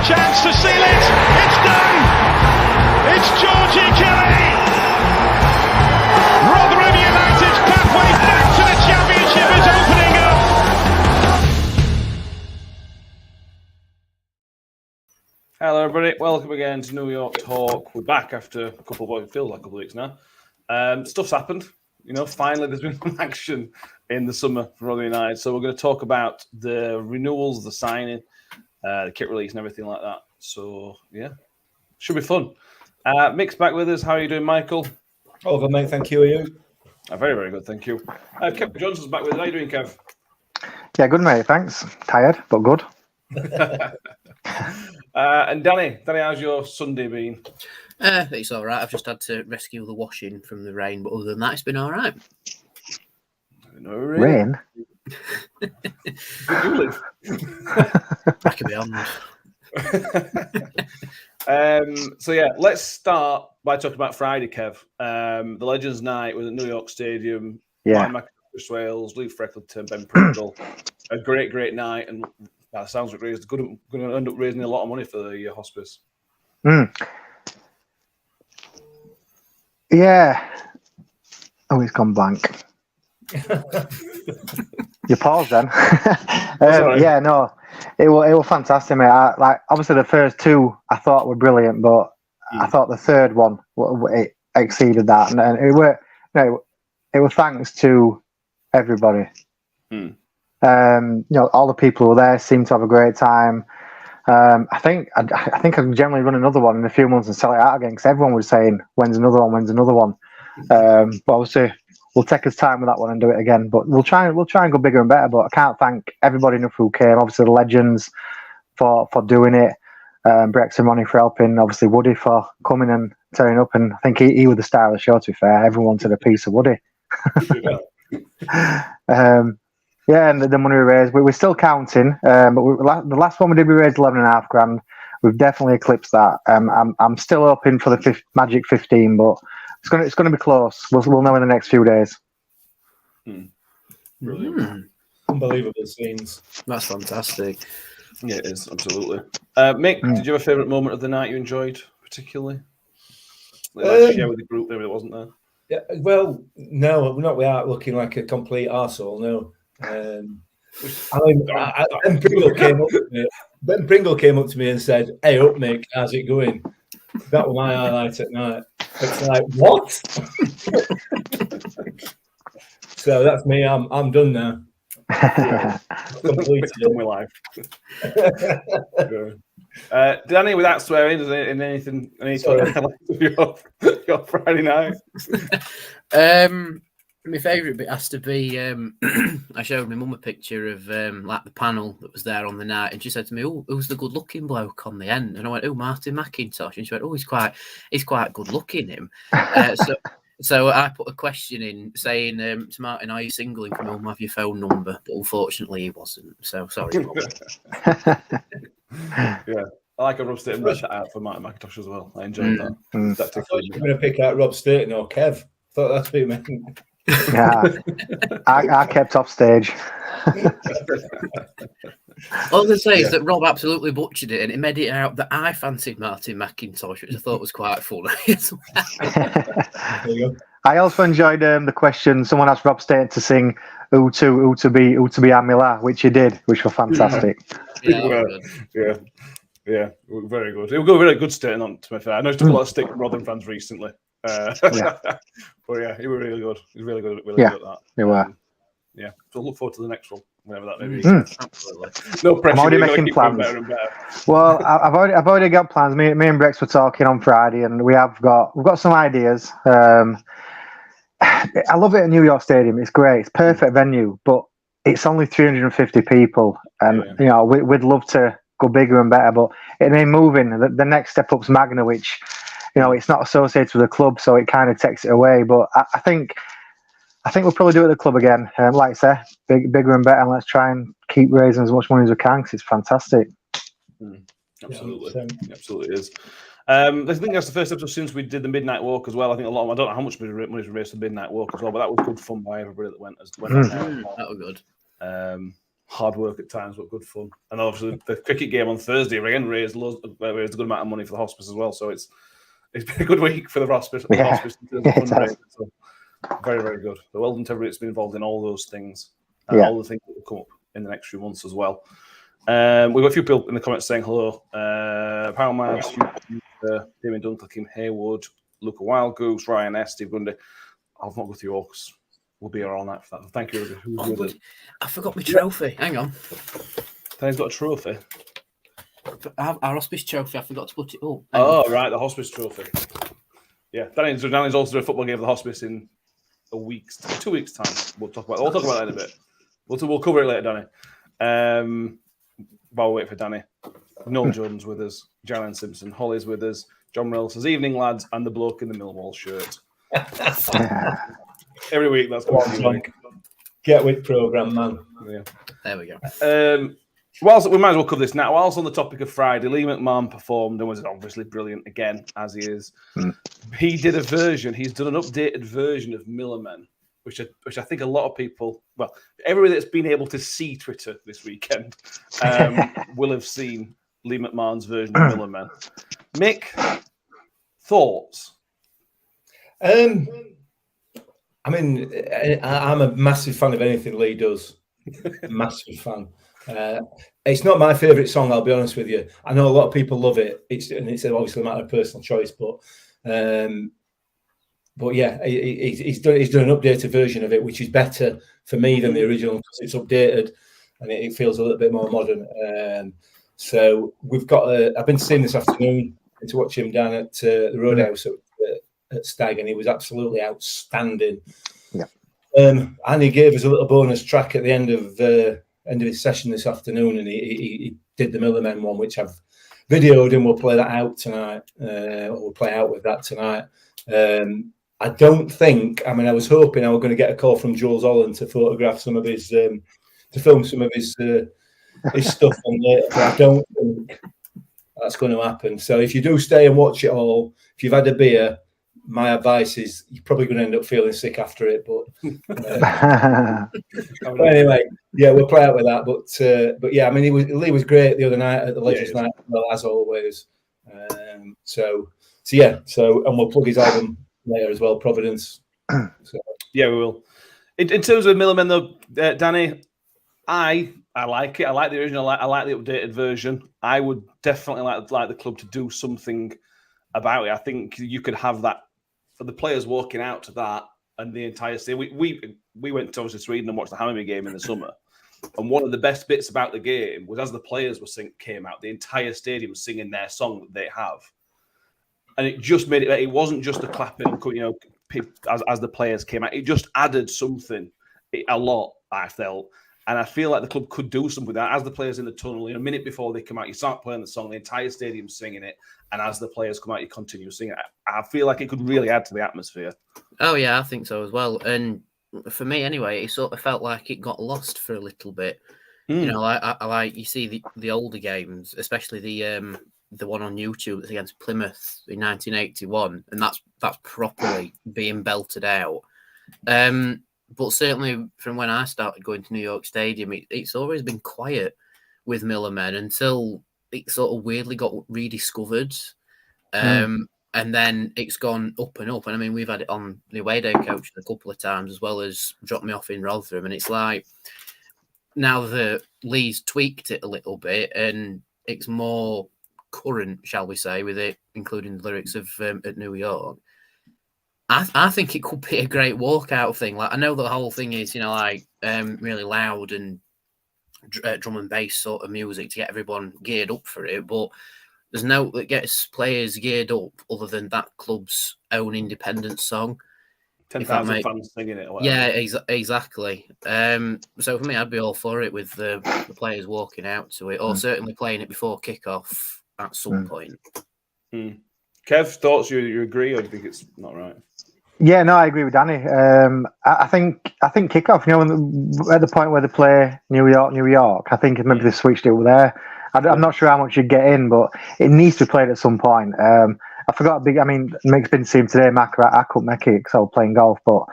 chance to seal it. It's done. It's Georgie Kelly. Rotherham United's pathway back to the Championship is opening up. Hello, everybody. Welcome again to New York Talk. We're back after a couple of weeks now. Stuff's happened. Finally, there's been some action in the summer for Rotherham United. So we're going to talk about the renewals, the signing, the kit release, and everything like that. So yeah, should be fun. Mick's back with us. How are you doing, Michael? Oh, good, mate. Thank you. Are you? Very, very good. Thank you. Kev Johnson's back with us. How are you doing, Kev? Yeah, good, mate. Thanks. Tired, but good. And Danny, how's your Sunday been? It's all right. I've just had to rescue the washing from the rain, but other than that, it's been all right. No rain? I can be honest. So yeah, let's start by talking about Friday, Kev. The Legends Night was at New York Stadium. Yeah. Mike Wales, Luke Freckleton, Ben Pringle. A great night, and that sounds like it's going to end up raising a lot of money for the hospice. Yeah. Oh, it's gone blank. You paused then. Yeah, no, it was fantastic, mate. Obviously the first two I thought were brilliant, but I thought the third one it exceeded that, and it was thanks to everybody. All the people who were there seemed to have a great time. I think I can generally run another one in a few months and sell it out again, because everyone was saying, when's another one? But obviously we'll take us time with that one and do it again. But we'll try and go bigger and better. But I can't thank everybody enough who came. Obviously the Legends for doing it, Brex and Ronnie for helping. Obviously Woody for coming and turning up. And I think he was the star of the show. To be fair, everyone wanted a piece of Woody. Yeah, and the money we raised, we're still counting. But the last one we did, we raised $11,500. We've definitely eclipsed that. I'm still hoping for the magic 15, but it's going to be close. We'll know in the next few days. Brilliant. Unbelievable scenes. That's fantastic. Yeah, it is, absolutely. Mick, did you have a favourite moment of the night you enjoyed particularly? Like share with the group, maybe it wasn't there. Yeah, well, no, not without looking like a complete arsehole, no. Ben Pringle came up to me and said, "Hey, up, Mick, how's it going?" That was my highlight at night. It's like, what? So that's me. I'm done now. Completely done with life. Danny, without swearing, does anything highlights of your Friday night? My favourite bit has to be I showed my mum a picture of like the panel that was there on the night, and she said to me, "Oh, who's the good-looking bloke on the end?" And I went, "Oh, Martin McIntosh." And she went, "Oh, he's quite good-looking, him." So I put a question in saying to Martin, "Are you single? And can Mum have your phone number?" But unfortunately, he wasn't. So sorry, Mum. Yeah. I like a Rob Staten read that out for Martin McIntosh as well. I enjoyed that. I thought you were going to pick out Rob Staten or Kev. I thought that's what you meant. Yeah, I kept off stage. All I say is that Rob absolutely butchered it, and it made it out that I fancied Martin McIntosh, which I thought was quite funny. I also enjoyed the question. Someone asked Rob Staten to sing "Who to be Amila," which he did, which was fantastic. Yeah, very good. It will go very good Staten on. To be fair, I know he took a lot of stick from Rotherham fans recently. But yeah, he was really good. He's really good at that. They were. Yeah, so look forward to the next one, whenever that may be. Absolutely. No pressure. I'm already making plans. Better and better. Well, I've already got plans. Me and Brex were talking on Friday, and we've got some ideas. I love it at New York Stadium. It's great. It's perfect venue, but it's only 350 people, and we'd love to go bigger and better. But it may moving. The next step up's Magna, which it's not associated with the club, so it kind of takes it away. But I think we'll probably do it at the club again. Like I say, bigger and better. And let's try and keep raising as much money as we can, because it's fantastic. Absolutely, absolutely is. I think that's the first episode since we did the midnight walk as well. I think I don't know how much money we raised for the midnight walk as well, but that was good fun by everybody that went. That was good. hard work at times, but good fun. And obviously the cricket game on Thursday again raised a good amount of money for the hospice as well. So it's been a good week for the hospice. So very, very good. So well done to everybody that's been involved in all those things and all the things that will come up in the next few months as well. We've got a few people in the comments saying hello. Power Mars, Damien Dunkel, Kim Haywood, Luca Wild Goose, Ryan S, Steve Grundy. I've not got the Orcs. We'll be here all night for that. Thank you. I forgot my trophy. Hang on. Danny's got a trophy. Our hospice trophy. I forgot to put it up. Right, the hospice trophy. Yeah, Danny's also doing a football game for the hospice in 2 weeks' time. We'll talk about that in a bit. We'll cover it later, Danny. While we wait for Danny, Noel Jones with us, Jalen Simpson, Holly's with us, John Rill says, "Evening, lads," and the bloke in the Millwall shirt. Every week, that's going to Get with program, man. Yeah. There we go. Whilst we might as well cover this now. Whilst on the topic of Friday, Lee McMahon performed and was obviously brilliant again, as he is. He did a version. He's done an updated version of Millerman, which I think a lot of people, well, everybody that's been able to see Twitter this weekend will have seen Lee McMahon's version of Millerman. Mick, thoughts? I mean, I'm a massive fan of anything Lee does. Massive fan. It's not my favourite song, I'll be honest with you. I know a lot of people love it. It's obviously a matter of personal choice, but yeah, he's done an updated version of it, which is better for me than the original because it's updated and it feels a little bit more modern. So we've got. I've been seeing this afternoon to watch him down at the Roadhouse at Stag, and he was absolutely outstanding. Yeah. And he gave us a little bonus track at the end of his session this afternoon, and he did the Millermen one, which I've videoed, and we'll play that out tonight. We'll play out with that tonight. I don't think. I mean, I was hoping I was going to get a call from Jules Holland to photograph some of his, to film some of his stuff on there, but I don't think that's going to happen. So if you do stay and watch it all, if you've had a beer, my advice is you're probably going to end up feeling sick after it. But anyway, yeah, we'll play out with that. But yeah, I mean, Lee was great the other night at the Legends Night, well, as always. So and we'll plug his album later as well, Providence. So. Yeah, we will. In terms of Millerman, though, Danny, I like it. I like the original. I like the updated version. I would definitely like the club to do something about it. I think you could have that for the players walking out to that and the entire stadium. We went to Sweden and watched the Hammarby game in the summer, and one of the best bits about the game was as the players came out, the entire stadium was singing their song that they have, and it just made it. It wasn't just a clapping, as the players came out. It just added something a lot. I felt. And I feel like the club could do something with that. As the players in the tunnel, a minute before they come out, you start playing the song, the entire stadium's singing it. And as the players come out, you continue singing it. I feel like it could really add to the atmosphere. Oh, yeah, I think so as well. And for me, anyway, it sort of felt like it got lost for a little bit. You know, I like, you see the older games, especially the one on YouTube that's against Plymouth in 1981. And that's properly being belted out. But certainly from when I started going to New York Stadium, it's always been quiet with Millermen until it sort of weirdly got rediscovered. And then it's gone up and up. And I mean, we've had it on the away day coach a couple of times, as well as dropped me off in Rotherham. And it's like now the Lee's tweaked it a little bit and it's more current, shall we say, with it, including the lyrics of at New York. I think it could be a great walkout thing. Like, I know the whole thing is, really loud and drum and bass sort of music to get everyone geared up for it, but there's no that gets players geared up other than that club's own independent song. 10,000 fans singing it. Or whatever. Yeah, exactly. So for me, I'd be all for it with the players walking out to it, or certainly playing it before kickoff at some point. Kev, thoughts? You agree, or do you think it's not right? Yeah, no, I agree with Danny. I think kickoff. At the point where they play New York, I think maybe they switched it over there. I'm not sure how much you get in, but it needs to be played at some point. I forgot Mick's been to see him today, Mac. I couldn't make it because I was playing golf, but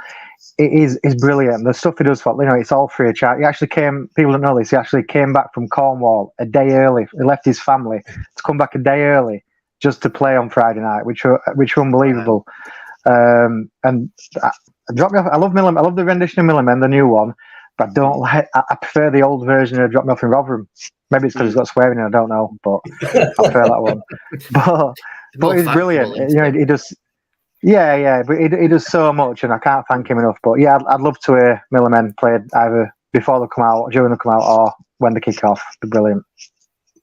it is brilliant. The stuff he does for, it's all free of charge. He actually people don't know this, he actually came back from Cornwall a day early. He left his family to come back a day early just to play on Friday night, which were unbelievable. And Drop Me Off, I love Milliman. I love the rendition of Milliman, the new one, but I prefer the old version of Drop Me Off in Rotherham. Maybe it's because it's got swearing in, I don't know, but I prefer that one. But he's brilliant. He does. Yeah, but he does so much, and I can't thank him enough. But yeah, I'd love to hear Milliman played either before they come out, during they come out, or when they kick off. They're brilliant.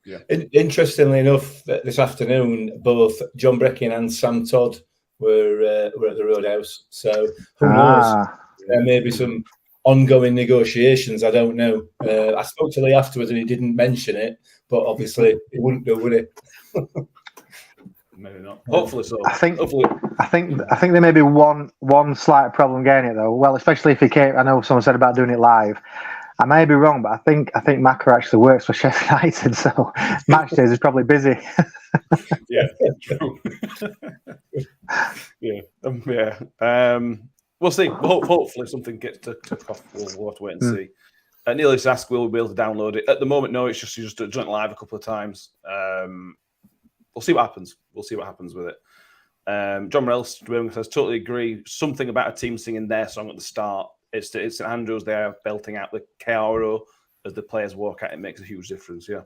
Yeah. Interestingly enough, this afternoon, both John Breckin and Sam Todd were at the Roadhouse. So who knows? There may be some ongoing negotiations. I don't know. I spoke to Lee afterwards, and he didn't mention it, but obviously he wouldn't do, would he? Maybe not. Hopefully so. I think there may be one slight problem getting it though. Well, especially if he came. I know someone said about doing it live. I may be wrong, but I think Macca actually works for Sheffield United, so match days is probably busy. Yeah, true. We'll see. Hopefully something gets to off. We'll have to wait and see. Neil just asked, will we be able to download it? At the moment, no. It's just you just done it live a couple of times. We'll see what happens. We'll see what happens with it. John Morrell says, totally agree. Something about a team singing their song at the start. It's St Andrews there belting out the KRO as the players walk out. It makes a huge difference, yeah.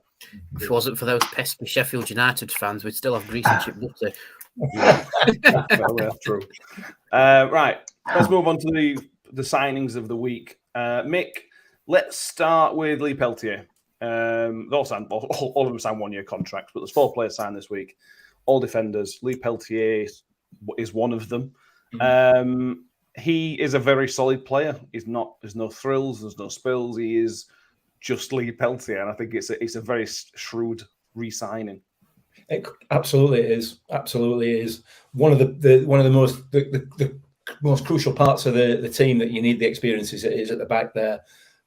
If it wasn't for those pesky Sheffield United fans, we'd still have grease and chip butter. Yeah. Well, true. Right, let's move on to the signings of the week. Mick, let's start with Lee Peltier. All of them signed 1-year contracts, but there's 4 players signed this week. All defenders. Lee Peltier is one of them. He is a very solid player. There's no thrills, there's no spills. He is just Lee Peltier, and I think it's a very shrewd re-signing. It absolutely is. Absolutely is one of the most crucial parts of the team that you need the experience is at the back there.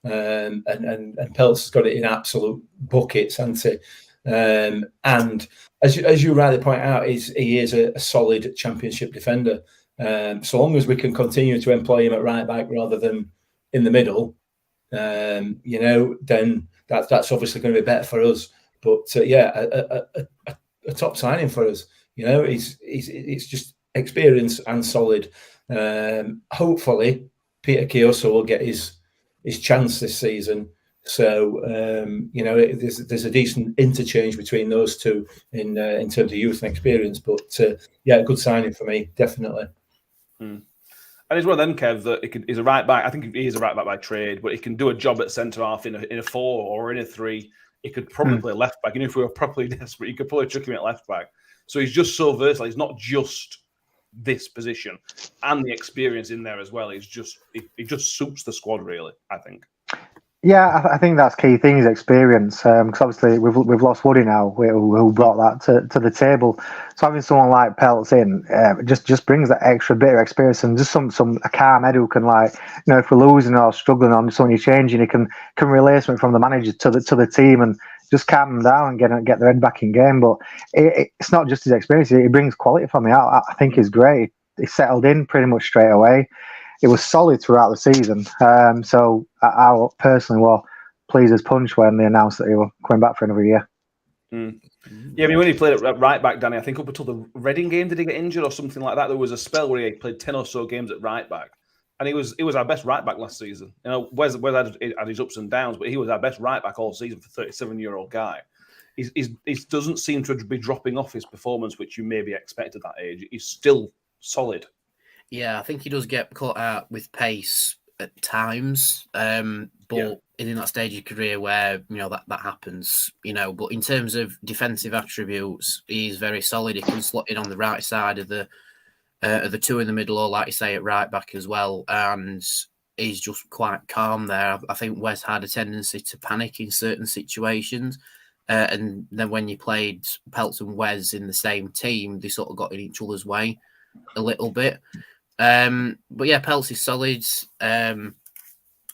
And Pelt's got it in absolute buckets, hasn't he? And as you rightly point out, he is a solid championship defender. So long as we can continue to employ him at right back rather than in the middle, then that's obviously going to be better for us. But a top signing for us. It's just experience and solid. Hopefully, Peter Kioso will get his chance this season. So there's a decent interchange between those two in terms of youth and experience. But a good signing for me, definitely. And he's one of them, Kev, that he's a right back. I think he is a right back by trade, but he can do a job at centre half in a 4 or in a 3. He could probably play left back. And if we were properly desperate, you could probably chuck him at left back. So he's just so versatile. He's not just this position, and the experience in there as well. He just suits the squad, really, I think. Yeah, I think that's key thing is experience. Because obviously we've lost Woody now, who brought that to the table. So having someone like Peltz in just brings that extra bit of experience and just a calm head who can, like, if we're losing or struggling on something you're changing, he can relay something from the manager to the team and just calm them down and get their head back in game. But it's not just his experience; he brings quality for me. I think he's great. He settled in pretty much straight away. It was solid throughout the season. So I personally was pleased as punch when they announced that he was coming back for another year. Yeah, I mean, when he played at right back, Danny, I think up until the Reading game, did he get injured or something like that? There was a spell where he played 10 or so games at right back. And he was our best right back last season. Wes had his ups and downs, but he was our best right back all season for a 37-year-old guy. He doesn't seem to be dropping off his performance, which you maybe expect at that age. He's still solid. Yeah, I think he does get caught out with pace at times, but in that stage of your career where that happens, But in terms of defensive attributes, he's very solid. He can slot in on the right side of the 2 in the middle, or like you say, at right back as well, and he's just quite calm there. I think Wes had a tendency to panic in certain situations, and then when you played Peltz and Wes in the same team, they sort of got in each other's way a little bit. But yeah, Peltz is solid.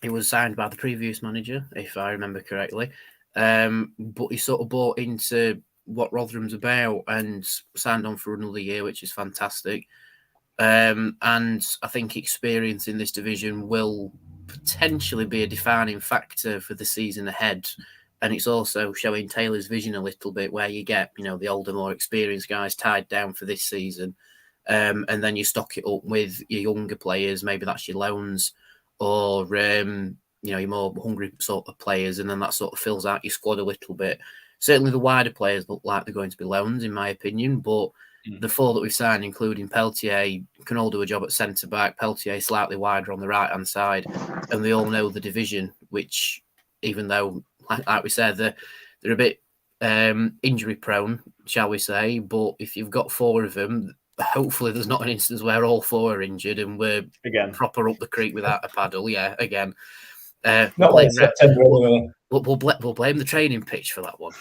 He was signed by the previous manager, if I remember correctly. But he sort of bought into what Rotherham's about and signed on for another year, which is fantastic. And I think experience in this division will potentially be a defining factor for the season ahead. And it's also showing Taylor's vision a little bit, where you get, the older, more experienced guys tied down for this season. And then you stock it up with your younger players. Maybe that's your loans or, your more hungry sort of players. And then that sort of fills out your squad a little bit. Certainly the wider players look like they're going to be loans, in my opinion. But the 4 that we've signed, including Peltier, can all do a job at centre-back. Peltier slightly wider on the right-hand side. And we all know the division, which, even though, like we said, they're a bit injury-prone, shall we say. But if you've got 4 of them, hopefully there's not an instance where all 4 are injured and we're proper up the creek without a paddle. Yeah, again. Not like September anyway. We'll blame the training pitch for that one.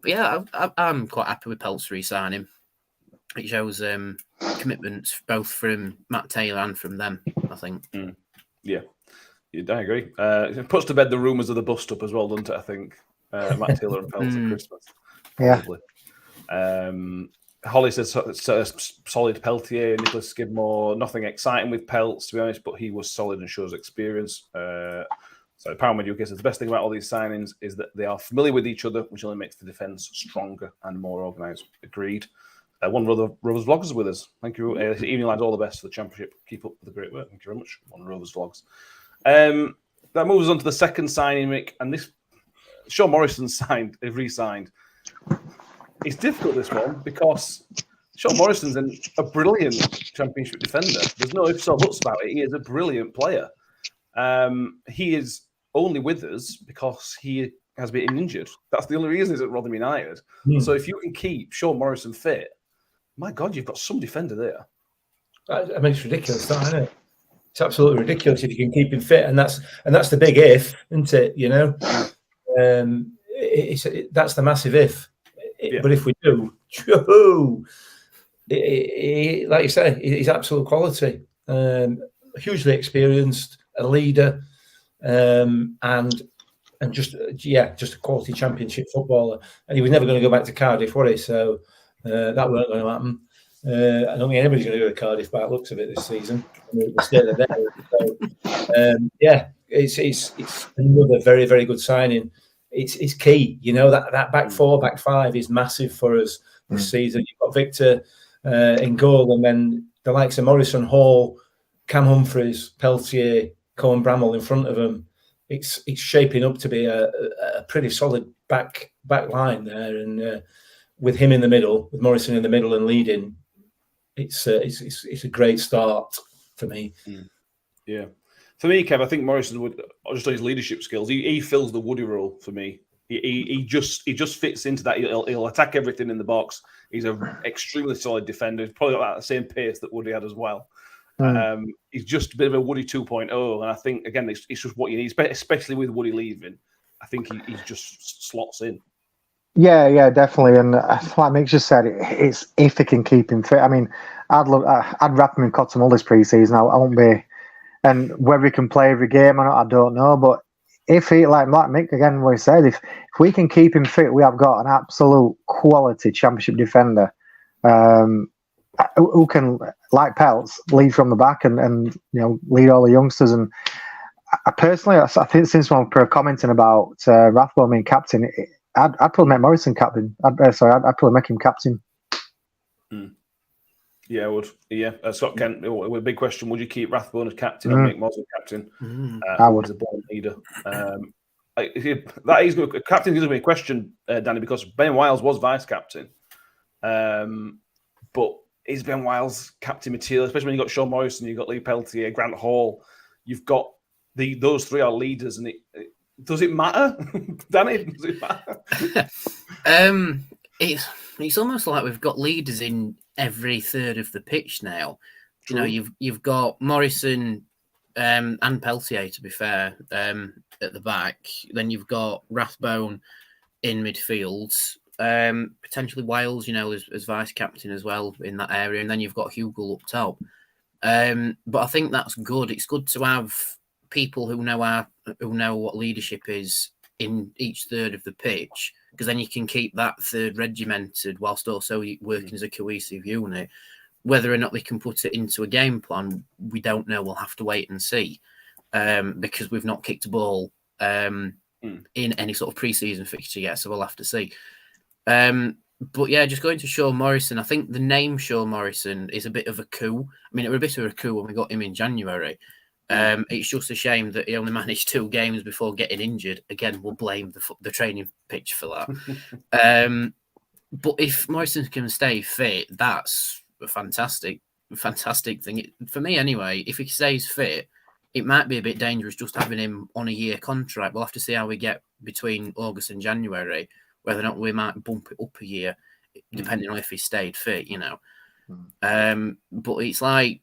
Yeah, I'm quite happy with Pelt's re-signing. It shows commitments both from Matt Taylor and from them, I think. Yeah, I agree. It puts to bed the rumours of the bust-up as well, doesn't it, I think? Matt Taylor and Pelt at Christmas. Yeah. Holly says solid Peltier, Nicholas Skidmore, nothing exciting with Pelts, to be honest, but he was solid and shows experience. So Paramount UK says the best thing about all these signings is that they are familiar with each other, which only makes the defence stronger and more organised. Agreed. One Rovers Vlogs is with us. Thank you. Evening lads, all the best for the championship. Keep up with the great work. Thank you very much. One Rovers Vlogs. That moves us on to the second signing, Mick, and this Sean Morrison re-signed. It's difficult, this one, because Sean Morrison's a brilliant championship defender. There's no ifs or buts about it. He is a brilliant player. He is only with us because he has been injured. That's the only reason he's at Rotherham United. So if you can keep Sean Morrison fit, my God, you've got some defender there. I mean, it's ridiculous, that, isn't it? It's absolutely ridiculous if you can keep him fit, and that's the big if, isn't it? That's the massive if. But if we do, like you say, he's absolute quality, hugely experienced, a leader, and just a quality championship footballer. And he was never going to go back to Cardiff, was he? So that weren't going to happen. I don't think anybody's going to go to Cardiff by the looks of it this season. The state of there. So, it's another very, very good signing. It's key, that back 4, back 5 is massive for us this season. You've got Victor in goal, and then the likes of Morrison, Hall, Cam Humphreys, Peltier, Cohen Bramall in front of them. It's shaping up to be a pretty solid back line there, and with him in the middle, with Morrison in the middle and leading, it's a great start for me. Yeah. For me, Kev, I think Morrison would, just on his leadership skills, he fills the Woody role for me. He just fits into that. He'll attack everything in the box. He's an extremely solid defender. He's probably got that same pace that Woody had as well. He's just a bit of a Woody 2.0, and I think again it's just what you need, especially with Woody leaving. I think he just slots in. Yeah, definitely. And like Mick just said, it's if he can keep him fit. I mean, I'd wrap him in cotton wool this pre-season. I won't be. And whether he can play every game or not, I don't know. But if he, like Mick again, what he said, if we can keep him fit, we have got an absolute quality championship defender who can, like Pelts, lead from the back and lead all the youngsters. And I personally, I think since we're commenting about Rathbone being captain, I'd probably make Morrison captain. I'd probably make him captain. Yeah, I would. Yeah, Scott Kent, with a big question: would you keep Rathbone as captain or make Mosley captain? I would. As a born leader. That is good. Captain is going to be a question, Danny, because Ben Wiles was vice captain. But is Ben Wiles captain material? Especially when you got Sean Morrison, you've got Lee Peltier, Grant Hall. You've got those 3 are leaders, and does it matter, Danny? Does it matter? It's almost like we've got leaders in every third of the pitch now. True. You've got Morrison and Peltier, to be fair, at the back. Then you've got Rathbone in midfield, potentially Wiles, as vice captain as well in that area, and then you've got Hugo up top. But I think that's good. It's good to have people who know what leadership is in each third of the pitch, because then you can keep that third regimented whilst also working as a cohesive unit. whether or not they can put it into a game plan, we don't know. We'll have to wait and see, because we've not kicked a ball in any sort of pre-season fixture yet, so we'll have to see. But yeah, just going to Sean Morrison, I think the name Sean Morrison is a bit of a coup. I mean, it was a bit of a coup when we got him in January. It's just a shame that he only managed 2 games before getting injured. Again, we'll blame the training pitch for that. But if Morrison can stay fit, that's a fantastic thing. For me, anyway, if he stays fit, it might be a bit dangerous just having him on a year contract. We'll have to see how we get between August and January, whether or not we might bump it up a year, depending on if he stayed fit, you know. But it's like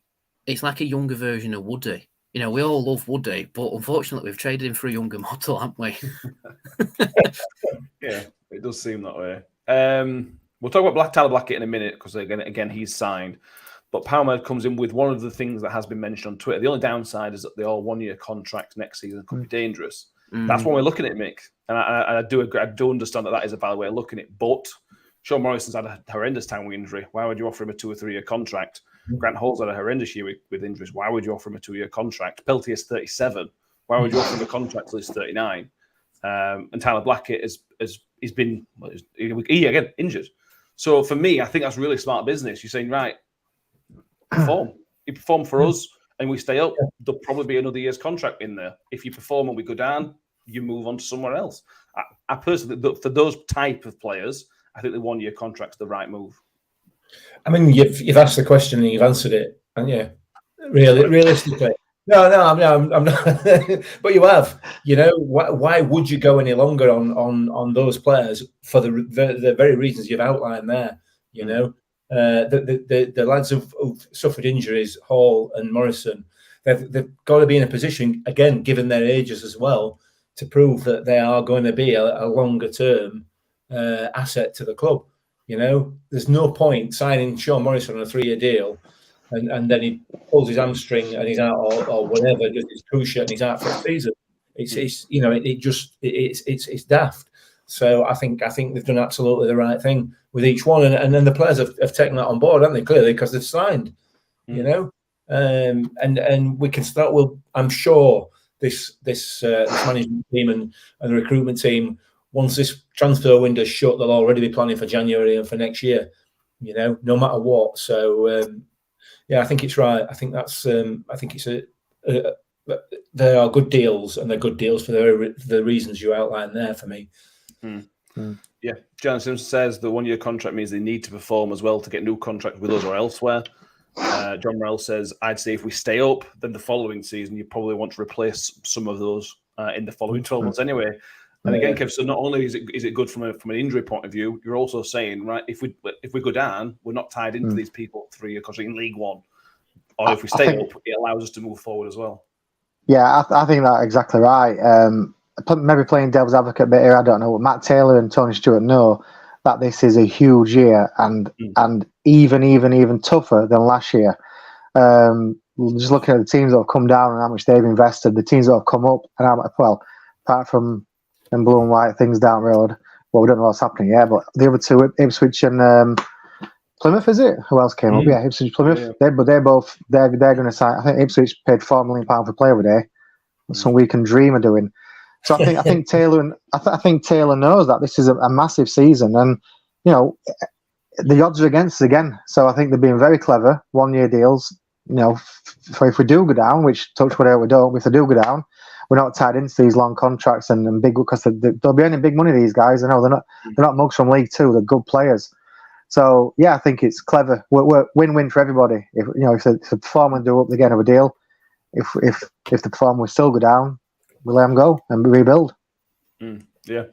a younger version of Woody. You know, we all love Woody, but unfortunately, we've traded him for a younger model, haven't we? Yeah, it does seem that way. We'll talk about Tyler Blackett in a minute because again he's signed. But Palmer comes in with one of the things that has been mentioned on Twitter. The only downside is that they're all 1-year contracts next season could be dangerous. That's when we're looking at it, Mick. And I do agree. I do understand that is a valid way of looking at it. But Sean Morrison's had a horrendous time with injury. Why would you offer him a 2 or 3 year contract? Grant Hall's had a horrendous year with injuries. Why would you offer him a 2-year contract? Peltier's 37. Why would you offer him a contract till he's 39? And Tyler Blackett he's been again injured. So for me, I think that's really smart business. You're saying, right, perform. You perform for us and we stay up, there'll probably be another year's contract in there. If you perform and we go down, you move on to somewhere else. I personally, for those type of players, I think the 1-year contract's the right move. I mean, you've asked the question and you've answered it, and yeah, realistically, no, I'm not. But you have, you know, why would you go any longer on those players for the very reasons you've outlined there? You know, the lads who've suffered injuries, Hall and Morrison, they've got to be in a position, again, given their ages as well, to prove that they are going to be a longer term asset to the club. You know, there's no point signing Sean Morrison on a 3-year deal and then he pulls his hamstring and he's out or whatever, just his cruciate and he's out for a season. It's you know, it's daft. So I think they've done absolutely the right thing with each one, and then the players have taken that on board, haven't they? Clearly, because they've signed. You know, and we can start. Well, I'm sure this management team and the recruitment team, once this transfer window's shut, they'll already be planning for January and for next year. You know, no matter what. So yeah, I think it's right. I think that's. I think it's there are good deals, and they're good deals for the reasons you outlined there for me. Yeah, Johnson says the 1-year contract means they need to perform as well to get new contract with us or elsewhere. John Morrell says, I'd say if we stay up, then the following season you probably want to replace some of those in the following 12 months anyway. And again, Kev, so not only is it good from an injury point of view, you're also saying, right, if we go down, we're not tied into these people 3-year contract in League One, or if we stay up, it allows us to move forward as well. Yeah, I think that's exactly right. Maybe playing devil's advocate a bit here, I don't know. Matt Taylor and Tony Stewart know that this is a huge year and even tougher than last year. Just looking at the teams that have come down and how much they've invested, the teams that have come up, and apart from them blue and white things down the road, well, we don't know what's happening yet, but the other two, Ipswich and Plymouth, is it? Who else came up? Yeah, Ipswich, Plymouth. Yeah. They're going to sign. I think Ipswich paid £4 million for player a day. That's something we can dream of doing. So I think Taylor knows that this is a massive season, and you know the odds are against us again. So I think they're being very clever. 1-year deals. You know, for if we do go down, which touch wood, we don't. If they do go down, we're not tied into these long contracts and big, because they'll be earning big money. These guys, I know they're not mugs from League Two. They're good players. So yeah, I think it's clever. We're win-win for everybody. If the performance do up, they get another deal. If the performance still go down, we let them go and rebuild. Yeah,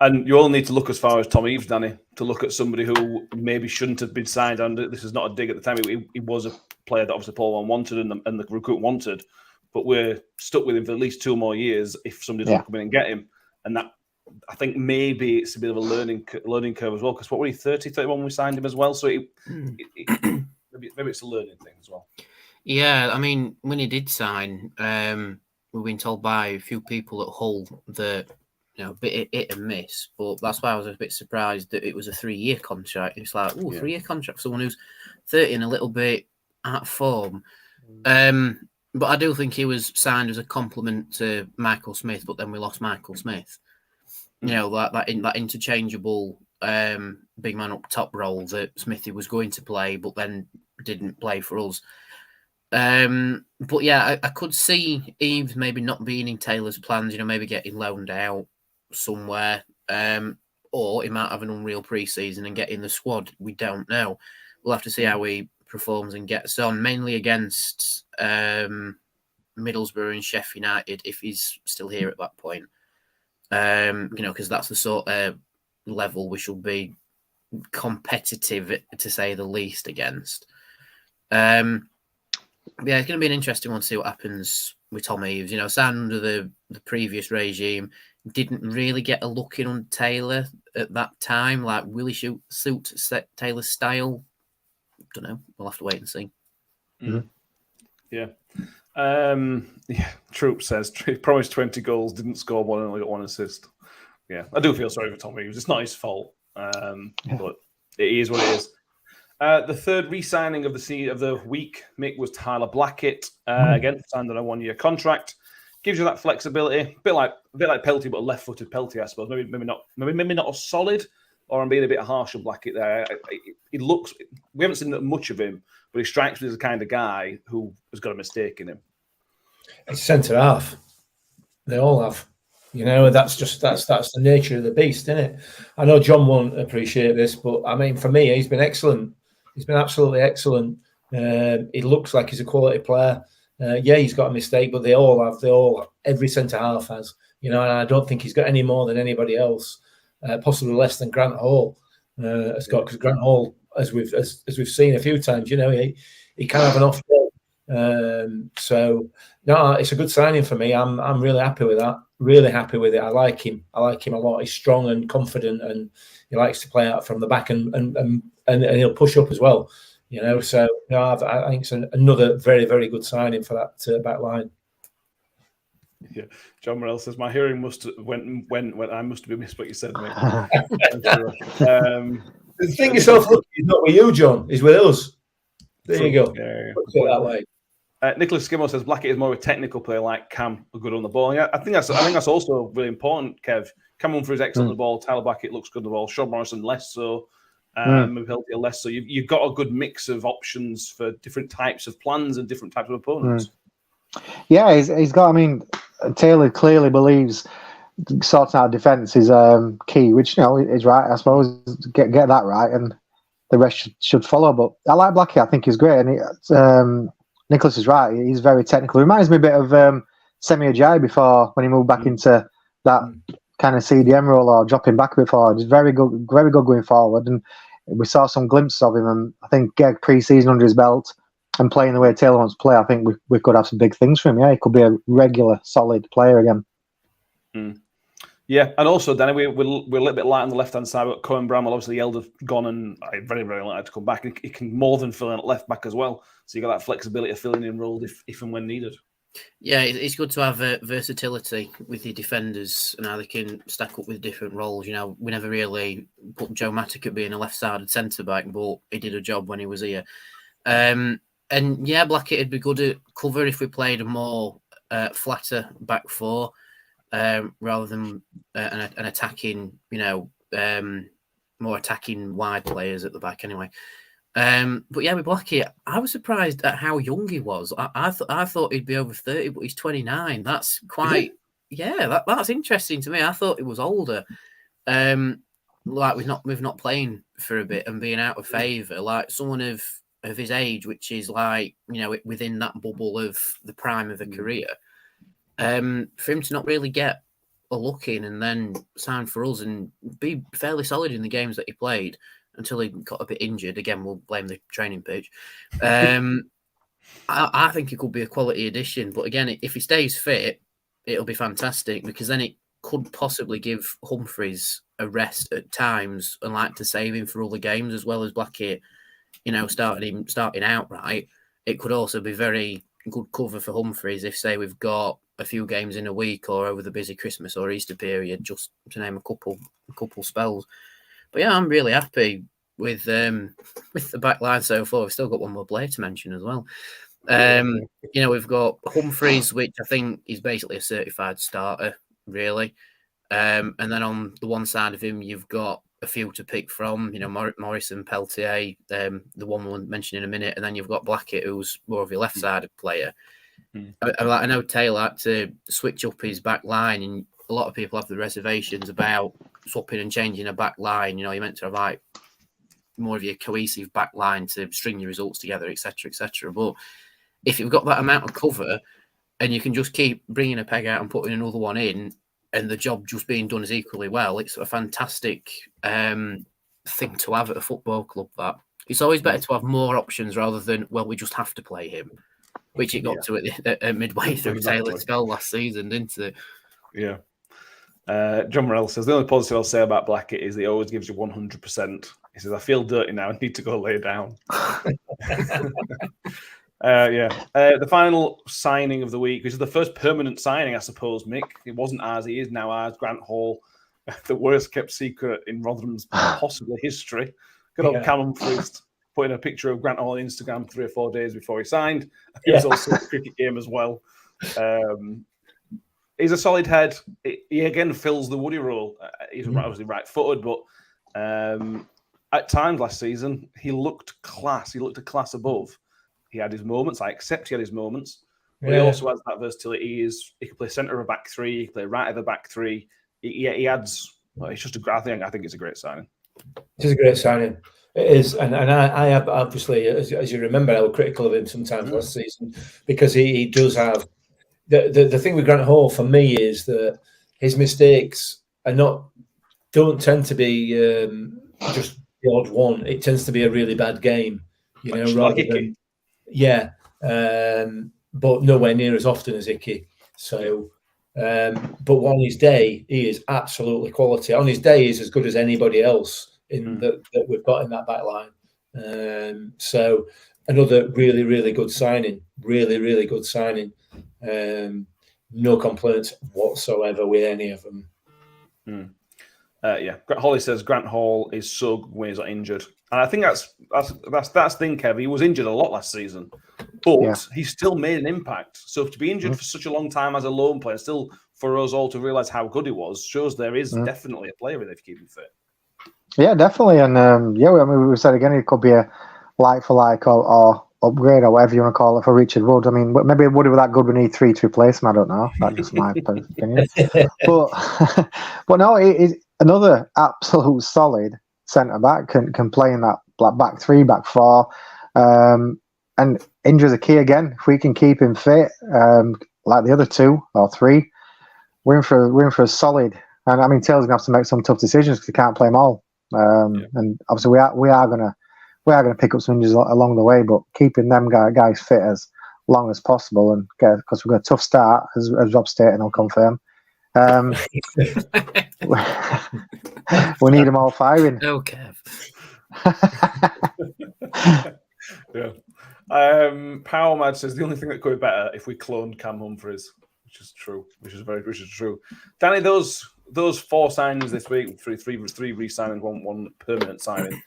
and you all need to look as far as Tom Eaves, Danny, to look at somebody who maybe shouldn't have been signed. And this is not a dig at the time. He was a player that obviously Paul wanted and the recruit wanted, but we're stuck with him for at least 2 more years if somebody doesn't come in and get him. And that, I think maybe it's a bit of a learning curve as well, because what were he, 31 when we signed him as well? So maybe it's a learning thing as well. Yeah, I mean, when he did sign, we've been told by a few people at Hull that bit hit and miss. But that's why I was a bit surprised that it was a 3-year contract. It's like, 3-year contract for someone who's 30 and a little bit out of form. But I do think he was signed as a compliment to Michael Smith, but then we lost Michael Smith. That interchangeable big man up top role that Smithy was going to play, but then didn't play for us. But yeah, I could see Eves maybe not being in Taylor's plans, maybe getting loaned out somewhere. Or he might have an unreal pre-season and get in the squad. We don't know. We'll have to see how he performs and gets on, mainly against Middlesbrough and Sheffield United, if he's still here at that point. Because that's the sort of level we should be competitive, to say the least, against. Yeah, it's going to be an interesting one to see what happens with Tom Eaves. Signed under the previous regime, didn't really get a look in on Taylor at that time. Like, will he suit Taylor's style? Don't know. We'll have to wait and see. Mm-hmm. Yeah. Troop says he promised 20 goals, didn't score one, and only got 1 assist. Yeah, I do feel sorry for Tom Eaves. It's not his fault, but it is what it is. The third re-signing of the week, Mick, was Tyler Blackett. Again, signed on a 1-year contract. Gives you that flexibility, a bit like Pelty, but a left-footed Pelty, I suppose. Maybe not as solid, or I'm being a bit harsh on Blackett there. He looks. We haven't seen much of him, but he strikes me as the kind of guy who has got a mistake in him. It's centre half. They all have. That's the nature of the beast, isn't it? I know John won't appreciate this, but I mean, for me, he's been excellent. He's been absolutely excellent. He looks like he's a quality player. He's got a mistake, but they all have. Every centre half has. And I don't think he's got any more than anybody else. Possibly less than Grant Hall has got, because Grant Hall, as we've seen a few times, he can have an off day. So no, it's a good signing for me. I'm really happy with that. Really happy with it. I like him. I like him a lot. He's strong and confident, and he likes to play out from the back, and he'll push up as well. So no, I think it's another very, very good signing for that back line. Yeah, John Morell says my hearing must when I must have missed what you said, mate. The thing is, so lucky is not with you, John. He's with us. There you go. Yeah. Put it that way. Nicholas Skimmo says Blackett is more of a technical player, like Cam, good on the ball. Yeah, I think that's also really important. Kev, Cam Humphrey is excellent on the ball. Tyler Blackett looks good on the ball. Sean Morrison less so. Peltier less so. You've got a good mix of options for different types of plans and different types of opponents. Yeah, he's got. I mean, Taylor clearly believes sorting out defence is key, which is right. I suppose get that right, and the rest should follow. But I like Blackett. I think he's great, and Nicholas is right. He's very technical. Reminds me a bit of Semi Ajayi before, when he moved back into that kind of CDM role or dropping back a bit forward. He's very good going forward, and we saw some glimpses of him. And I think get pre-season under his belt and playing the way Taylor wants to play, I think we could have some big things for him. Yeah, he could be a regular, solid player again. Yeah, and also, Danny, we're a little bit light on the left-hand side, but Cohen Bramwell, obviously, the elder gone, and I very, very like to come back. He can more than fill in at left back as well. So you got that flexibility of filling in roles if and when needed. Yeah, it's good to have versatility with your defenders and how they can stack up with different roles. We never really put Joe Mattock at being a left-sided centre-back, but he did a job when he was here. And yeah, Blackett would be good at cover if we played a more flatter back four. Rather than an attacking, more attacking wide players at the back anyway. But yeah, with Blackett, I was surprised at how young he was. I thought he'd be over 30, but he's 29. That's quite, that's interesting to me. I thought he was older. Like we've not playing for a bit and being out of favour, like someone of his age, which is like, within that bubble of the prime of a career. For him to not really get a look in and then sign for us and be fairly solid in the games that he played until he got a bit injured. Again, we'll blame the training pitch. I think he could be a quality addition. But again, if he stays fit, it'll be fantastic, because then it could possibly give Humphreys a rest at times and like to save him for other games, as well as Blackett, starting out right. It could also be very good cover for Humphreys if, say, we've got a few games in a week or over the busy Christmas or Easter period, just to name a couple spells. But yeah, I'm really happy with the back line so far. We've still got one more player to mention as well. We've got Humphreys, which I think is basically a certified starter, really. And then on the one side of him, you've got a few to pick from, Morrison, Peltier, the one we'll mention in a minute, and then you've got Blackett, who's more of your left-sided player. I know Taylor had to switch up his back line, and a lot of people have the reservations about swapping and changing a back line. You're meant to have more of your cohesive back line to string your results together, etc., etc. But if you've got that amount of cover and you can just keep bringing a peg out and putting another one in, and the job just being done as equally well, it's a fantastic thing to have at a football club. That it's always better to have more options rather than, well, we just have to play him, which it got to at midway through Taylor's spell last season, didn't it? Yeah. John Morell says, the only positive I'll say about Blackett is he always gives you 100%. He says, I feel dirty now. I need to go lay down. The final signing of the week, which is the first permanent signing, I suppose, Mick. It wasn't ours. He is now ours. Grant Hall, the worst kept secret in Rotherham's possible history. Good old Cam Humphreys putting a picture of Grant Hall on Instagram 3 or 4 days before he signed. It was also a cricket game as well. He's a solid head. He again fills the Woody role. He's obviously right-footed, but at times last season, he looked class. He looked a class above. He had his moments. I accept he had his moments. But he also has that versatility. He can play centre of a back three. He can play right of the back three. He adds. Well, it's just I think it's a great signing. It is a great signing. It is, and I have obviously, as you remember, I was critical of him sometimes last season because he does have the thing with Grant Hall for me is that his mistakes don't tend to be just the odd one. It tends to be a really bad game, rather than but nowhere near as often as Icky. So, but on his day, he is absolutely quality. On his day, he's as good as anybody else that we've got in that back line. So another really, really good signing. Really, really good signing. No complaints whatsoever with any of them. Holly says Grant Hall is so good when he's not injured, and I think that's the thing, Kev. He was injured a lot last season, but he still made an impact. So to be injured for such a long time as a loan player, still for us all to realise how good he was, shows there is definitely a player there if you keep him fit. Yeah, definitely, and we said again, it could be a like for like or upgrade or whatever you want to call it for Richard Wood. I mean, maybe Wood was that good we need 3 to replace him. I don't know. That's just my opinion. But no, it is another absolute solid centre back. Can play in that back 3, back 4, and injuries are key again. If we can keep him fit, like the other 2 or 3, we're in for a solid. And I mean, Taylor's gonna have to make some tough decisions because he can't play them all. And obviously, we are gonna pick up some injuries along the way, but keeping them guys fit as long as possible, and because we've got a tough start, as Rob stated, I'll confirm. We need them all firing. Okay. Power Mad says the only thing that could be better if we cloned Cam Humphreys, which is true. Danny, those 4 signings this week, three re-signings, one permanent signing.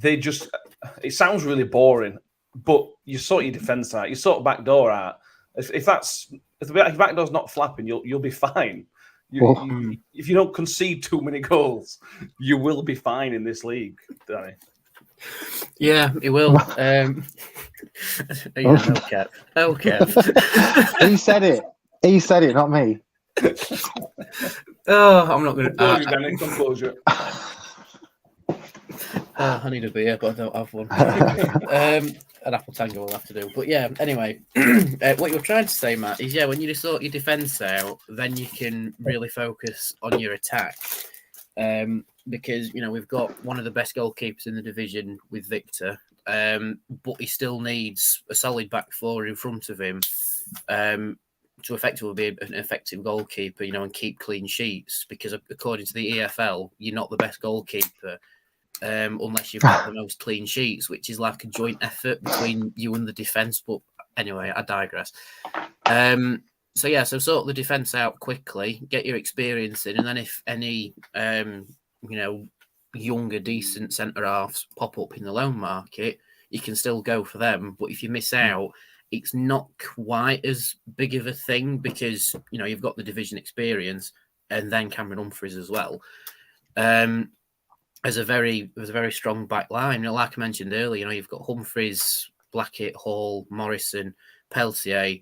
It sounds really boring, but you sort your defence out, you sort back door out. If the back door's not flapping, you'll be fine. If you don't concede too many goals, you will be fine in this league, Danny. Yeah, it will. Okay. He said it, not me. I'm not going to. Danny, closure. I need a beer, but I don't have one. An apple tango will have to do. But yeah, anyway, what you're trying to say, Matt, is when you sort your defence out, then you can really focus on your attack. Because we've got one of the best goalkeepers in the division with Victor, but he still needs a solid back 4 in front of him to effectively be an effective goalkeeper, and keep clean sheets. Because according to the EFL, you're not the best goalkeeper unless you've got the most clean sheets, which is like a joint effort between you and the defence. But anyway, I digress. So sort the defence out quickly, get your experience in, and then if any younger, decent centre halves pop up in the loan market, you can still go for them. But if you miss out, it's not quite as big of a thing because you've got the division experience, and then Cameron Humphreys as well. As a very strong back line. Like I mentioned earlier, you've got Humphreys, Blackett, Hall, Morrison, Peltier,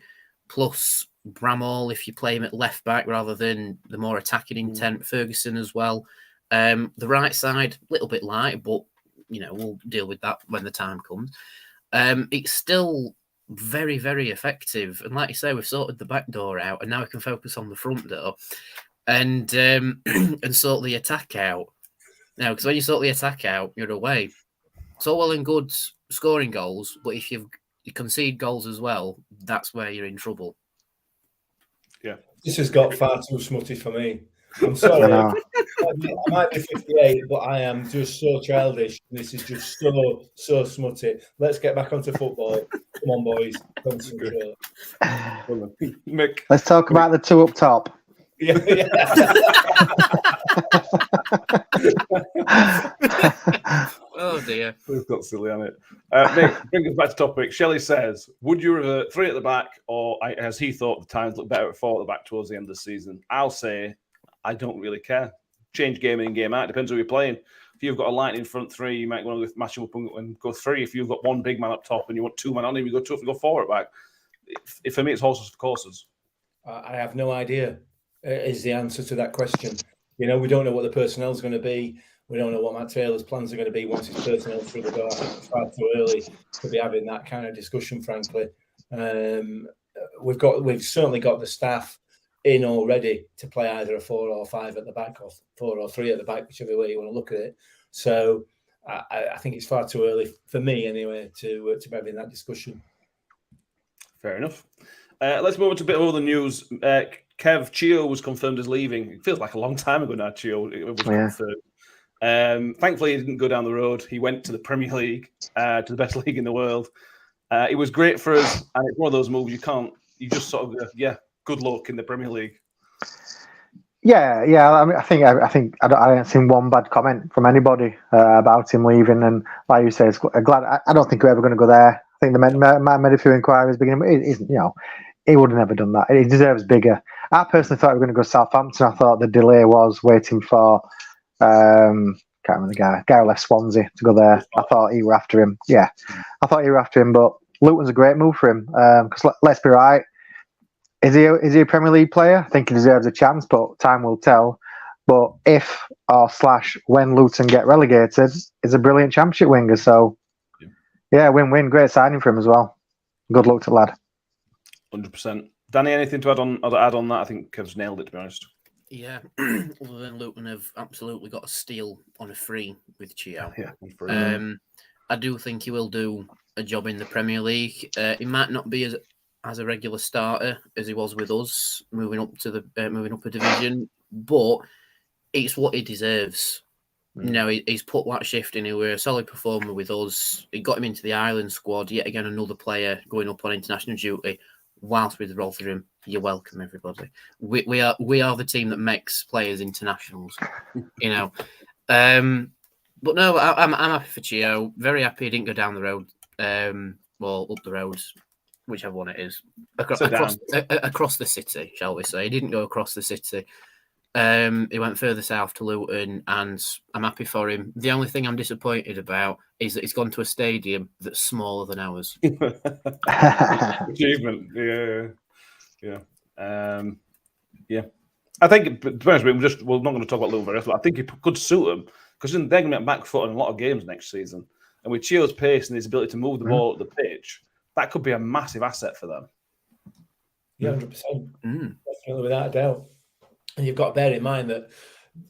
plus Bramall if you play him at left back rather than the more attacking intent, Ferguson as well. The right side, a little bit light, but we'll deal with that when the time comes. It's still very, very effective. And like you say, we've sorted the back door out, and now we can focus on the front door and and sort the attack out. Now, because when you sort the attack out, you're away. It's all well and good scoring goals, but if you concede goals as well, that's where you're in trouble. Yeah. This has got far too smutty for me. I'm sorry. I might be 58, but I am just so childish. This is just so smutty. Let's get back onto football. Come on, boys. Concentrate. Mick. Let's talk about the two up top. Yeah. Oh dear. We've got silly on it. Mick, bring us back to topic. Shelley says, would you revert 3 at the back, or has he thought the times look better at 4 at the back towards the end of the season? I'll say I don't really care. Change game in, game out. Depends who you're playing. If you've got a lightning front 3, you might want to match him up and go 3. If you've got one big man up top and you want 2 men on him, you go 2 and go 4 at back. For me, it's horses for courses. I have no idea is the answer to that question. We don't know what the personnel is going to be. We don't know what Matt Taylor's plans are going to be once his personnel through the door. I think it's far too early to be having that kind of discussion, frankly. We've certainly got the staff in already to play either a 4 or 5 at the back, or 4 or 3 at the back, whichever way you want to look at it. So I think it's far too early for me anyway to be having that discussion. Fair enough. Let's move on to a bit of other news. Kev Chio was confirmed as leaving. It feels like a long time ago now. Chio was confirmed. Thankfully, he didn't go down the road. He went to the Premier League, to the best league in the world. It was great for us, and it's one of those moves you just sort of good luck in the Premier League. Yeah. I mean, I think I haven't seen one bad comment from anybody about him leaving, and like you say, it's glad. I don't think we're ever going to go there. I think the made a few inquiries beginning. He would have never done that. He deserves bigger. I personally thought we were going to go Southampton. I thought the delay was waiting for can't remember the guy who left Swansea to go there. I thought he were after him. Yeah, I thought he were after him. But Luton's a great move for him because let's be right. Is he a Premier League player? I think he deserves a chance, but time will tell. But when Luton get relegated, he's a brilliant Championship winger. So yeah, win-win. Great signing for him as well. Good luck to the lad. 100%. Danny, anything to add on that? I think Kev's nailed it, to be honest. Yeah, other than Luton have absolutely got a steal on a free with Chio. Yeah, I do think he will do a job in the Premier League. He might not be as a regular starter as he was with us, moving up a division, but it's what he deserves. He's put that shift in. He was a solid performer with us. It got him into the Ireland squad. Yet again, another player going up on international duty. Whilst with Rotherham, you're welcome, everybody. We are the team that makes players internationals, But no, I'm happy for Chio. Very happy he didn't go down the road, up the road, whichever one it is, across the city, shall we say? He didn't go across the city. He went further south to Luton, and I'm happy for him. The only thing I'm disappointed about is that he's gone to a stadium that's smaller than ours. Achievement, yeah. I think, to be honest, we're not going to talk about Luton very often. I think it could suit them because they're going to be on back foot in a lot of games next season, and with Chio's pace and his ability to move the ball at the pitch, that could be a massive asset for them. Yeah, 100%. Definitely, without a doubt. And you've got to bear in mind that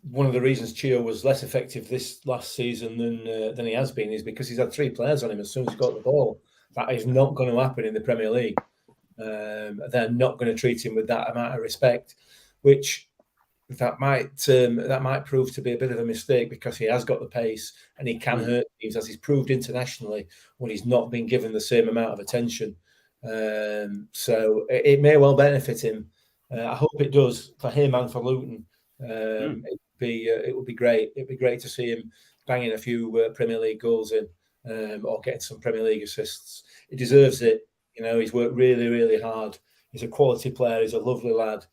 one of the reasons Chio was less effective this last season than he has been is because he's had 3 players on him as soon as he got the ball. That is not going to happen in the Premier League. They're not going to treat him with that amount of respect, which that might prove to be a bit of a mistake because he has got the pace and he can hurt teams, as he's proved internationally when he's not been given the same amount of attention. So it may well benefit him. I hope it does for him and for Luton. It would be great. It'd be great to see him banging a few Premier League goals in, or getting some Premier League assists. He deserves it. You know, he's worked really, really hard. He's a quality player. He's a lovely lad.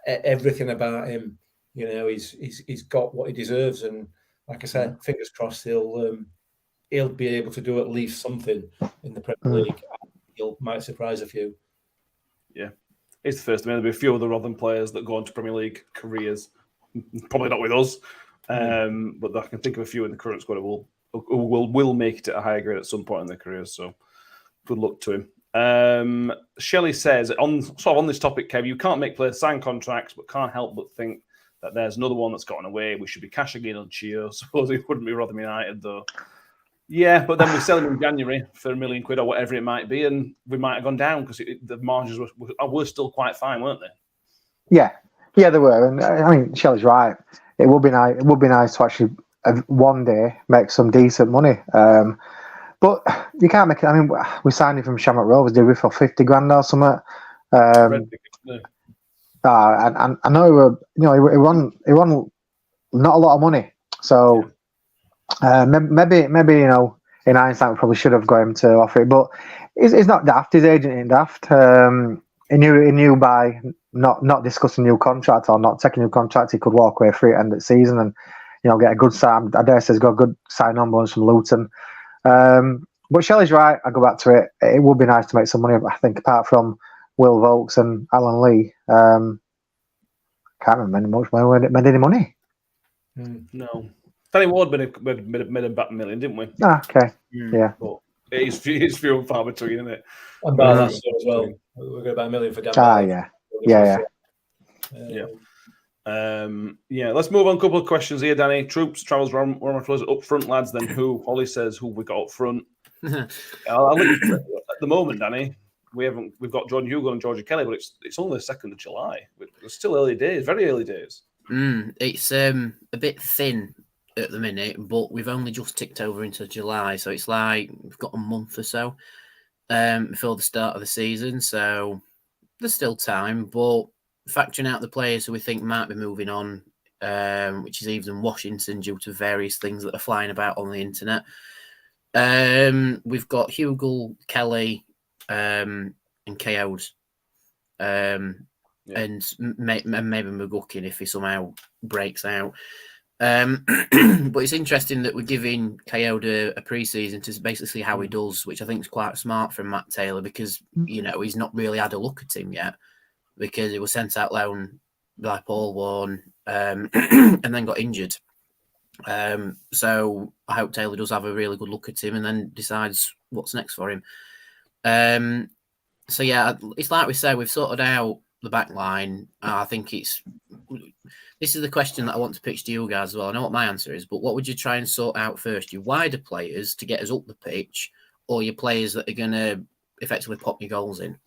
Everything about him, you know, he's got what he deserves. And like I said, fingers crossed he'll be able to do at least something in the Premier League. Might surprise a few. Yeah, it's the first. I mean, there'll be a few other Rotherham players that go on to Premier League careers. Probably not with us, but I can think of a few in the current squad who will make it at a higher grade at some point in their careers. So good luck to him. Shelley says on this topic, Kev, you can't make players sign contracts, but can't help but think that there's another one that's gotten away. We should be cashing in on Chio. Suppose it wouldn't be Rotherham United though. Yeah, but then we sell him in January for £1 million or whatever it might be, and we might have gone down because the margins were still quite fine, weren't they? Yeah, they were, and I mean, Shelley's right. It would be nice. It would be nice to actually one day make some decent money. But you can't make it. I mean, we signed him from Shamrock Rovers, did we, for 50 grand or something? And I know he won not a lot of money, so. Maybe you know, in hindsight we probably should have got him to offer it, but he's not daft. His agent ain't daft. He knew by not discussing new contract or not taking new contract, he could walk away free at the end of the season and, you know, get a good sign. I dare say he's got a good sign on bonus from Luton. But Shelley's right. I go back to it. It would be nice to make some money. I think apart from Will Volks and Alan Lee, can't remember when we made any money. No. Danny Ward made about $1 million, didn't we? Okay. Yeah. But it's few and far between, isn't it? And Barlasso as well. We're going about $1 million for Dan. Yeah. Let's move on. A couple of questions here, Danny. Troops, travels, up front, lads. Then who? Holly says who we got up front. I'll let you, at the moment, Danny. We've got Jordan Hugo and Georgia Kelly, but it's only the 2nd of July. It's still early days, very early days. It's a bit thin at the minute, but we've only just ticked over into July, so it's like we've got a month or so before the start of the season, so there's still time. But factoring out the players who we think might be moving on, which is even Washington due to various things that are flying about on the internet, we've got Hugo, Kelly, and KO'd, and maybe McGuckin if he somehow breaks out. But it's interesting that we're giving KO'd a pre-season to basically see how he does, which I think is quite smart from Matt Taylor because, you know, he's not really had a look at him yet because he was sent out loan by Paul Warne and then got injured. So I hope Taylor does have a really good look at him and then decides what's next for him. So yeah, it's like we say, we've sorted out the back line. I think this is the question that I want to pitch to you guys as well. I know what my answer is, but what would you try and sort out first? Your wider players to get us up the pitch, or your players that are going to effectively pop your goals in?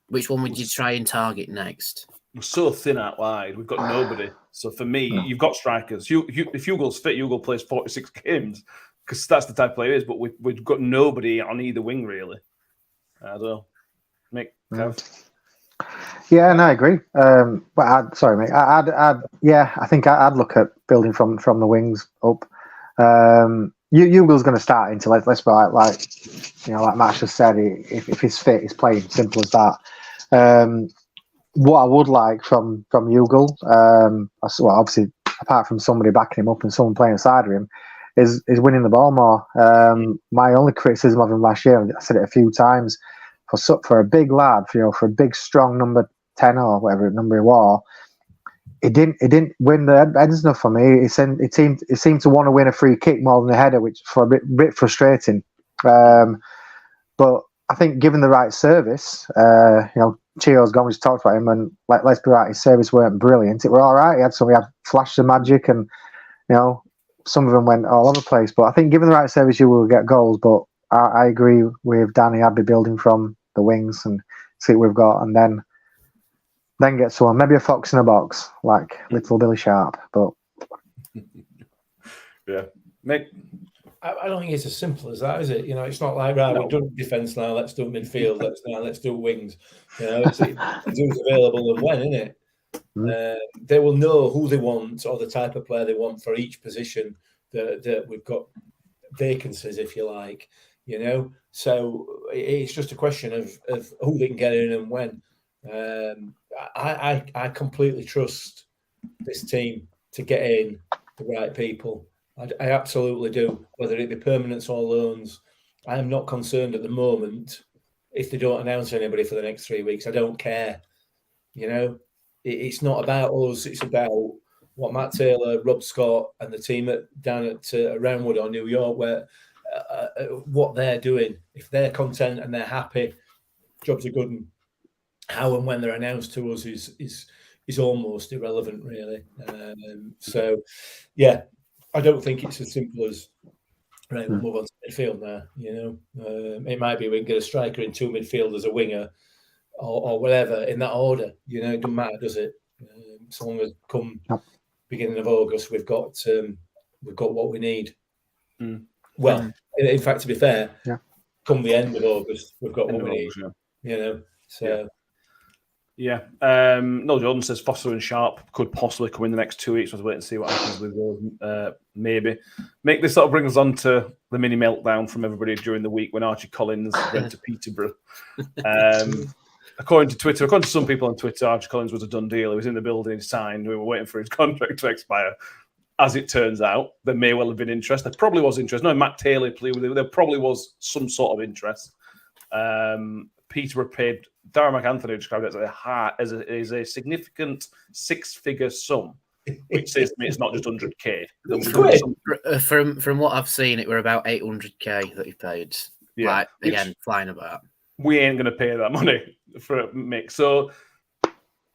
Which one would you try and target next? We're so thin out wide. We've got nobody. So for me, you've got strikers. If Hugo's fit, Hugo plays 46 games because that's the type of player he is. But we've got nobody on either wing really. I don't know. Mick, Kev? Yeah, no, I agree. But sorry, mate. I think I'd look at building from the wings up. Hugo's going to start into let's be like Matt just said. If he's fit, he's playing. Simple as that. What I would like from Hugo, obviously apart from somebody backing him up and someone playing inside of him, is winning the ball more. My only criticism of him last year, I said it a few times, for a big lad, for a big strong number 10 or whatever number he was, he didn't win the headers enough for me. He seemed to want to win a free kick more than a header, which for a bit frustrating. But I think given the right service, Chio's gone. We just talked about him, and let's be right, his service weren't brilliant. It were all right. He had flashes of magic, and some of them went all over the place. But I think given the right service, you will get goals. But I agree with Danny. I'd be building from the wings and see what we've got, and then get someone, maybe a fox in a box like little Billy Sharp. But yeah, Mick. I don't think it's as simple as that, is it? You know, it's not like, right, we've done defence now, let's do midfield, let's do wings. You know, it's who's available and when, isn't it? They will know who they want or the type of player they want for each position that we've got vacancies, if you like, you know. So it's just a question of who they can get in and when. I completely trust this team to get in the right people. I absolutely do, whether it be permanents or loans. I am not concerned at the moment if they don't announce anybody for the next 3 weeks. I don't care. You know, it's not about us. It's about what Matt Taylor, Rob Scott, and the team down at Roundwood or New York, where what they're doing. If they're content and they're happy, jobs are good. And how and when they're announced to us is almost irrelevant, really. So, yeah. I don't think it's as simple as, right, we'll move on to midfield now, you know. It might be we can get a striker in 2 midfielders, a winger, or whatever, in that order. You know, it doesn't matter, does it? So long as come beginning of August, we've got what we need. Well, in fact, to be fair, come the end of August, we've got what we need. You know, so... Yeah. No, Jordan says Foster and Sharp could possibly come in the next 2 weeks. I was waiting to see what happens with those. Maybe. This sort of brings us on to the mini meltdown from everybody during the week when Archie Collins went to Peterborough. According to some people on Twitter, Archie Collins was a done deal. He was in the building, signed. We were waiting for his contract to expire. As it turns out, there may well have been interest. There probably was interest. No, Matt Taylor played with him. There probably was some sort of interest. Peterborough paid, Darren McAnthony described it as a significant 6-figure sum, which says to me it's not just 100k. From what I've seen, it were about 800k that he paid. Yeah, like, again, flying about. We ain't going to pay that money for a mix. So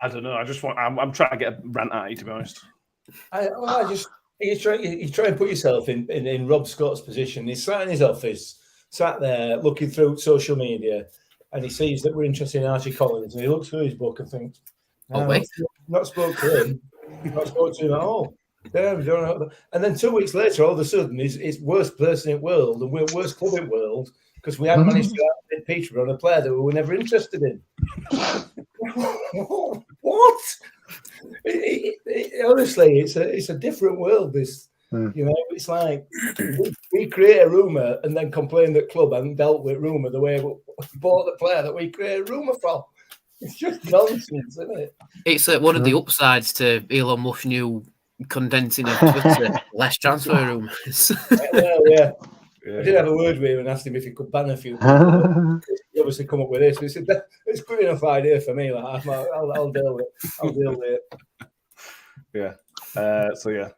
I don't know. I'm trying to get a rant at you, to be honest. You try and put yourself in Rob Scott's position. He's sat in his office, sat there looking through social media. And he sees that we're interested in Archie Collins, and he looks through his book and thinks, not spoke to him, not spoke to him at all. And then 2 weeks later, all of a sudden, he's worst person in the world and we're worst club in the world because we haven't managed to get Peterborough on a player that we were never interested in. What? Honestly, it's a different world, this. You know, it's like we create a rumour and then complain that club hadn't dealt with rumour the way we bought the player that we created a rumour from. It's just nonsense, isn't it? It's one of the upsides to Elon Musk new condensing of Twitter, less transfer rumours. Yeah. I did have a word with him and asked him if he could ban a few people. He obviously come up with this. He said, it's a good enough idea for me. Like, I'll deal with it. Yeah. So, yeah.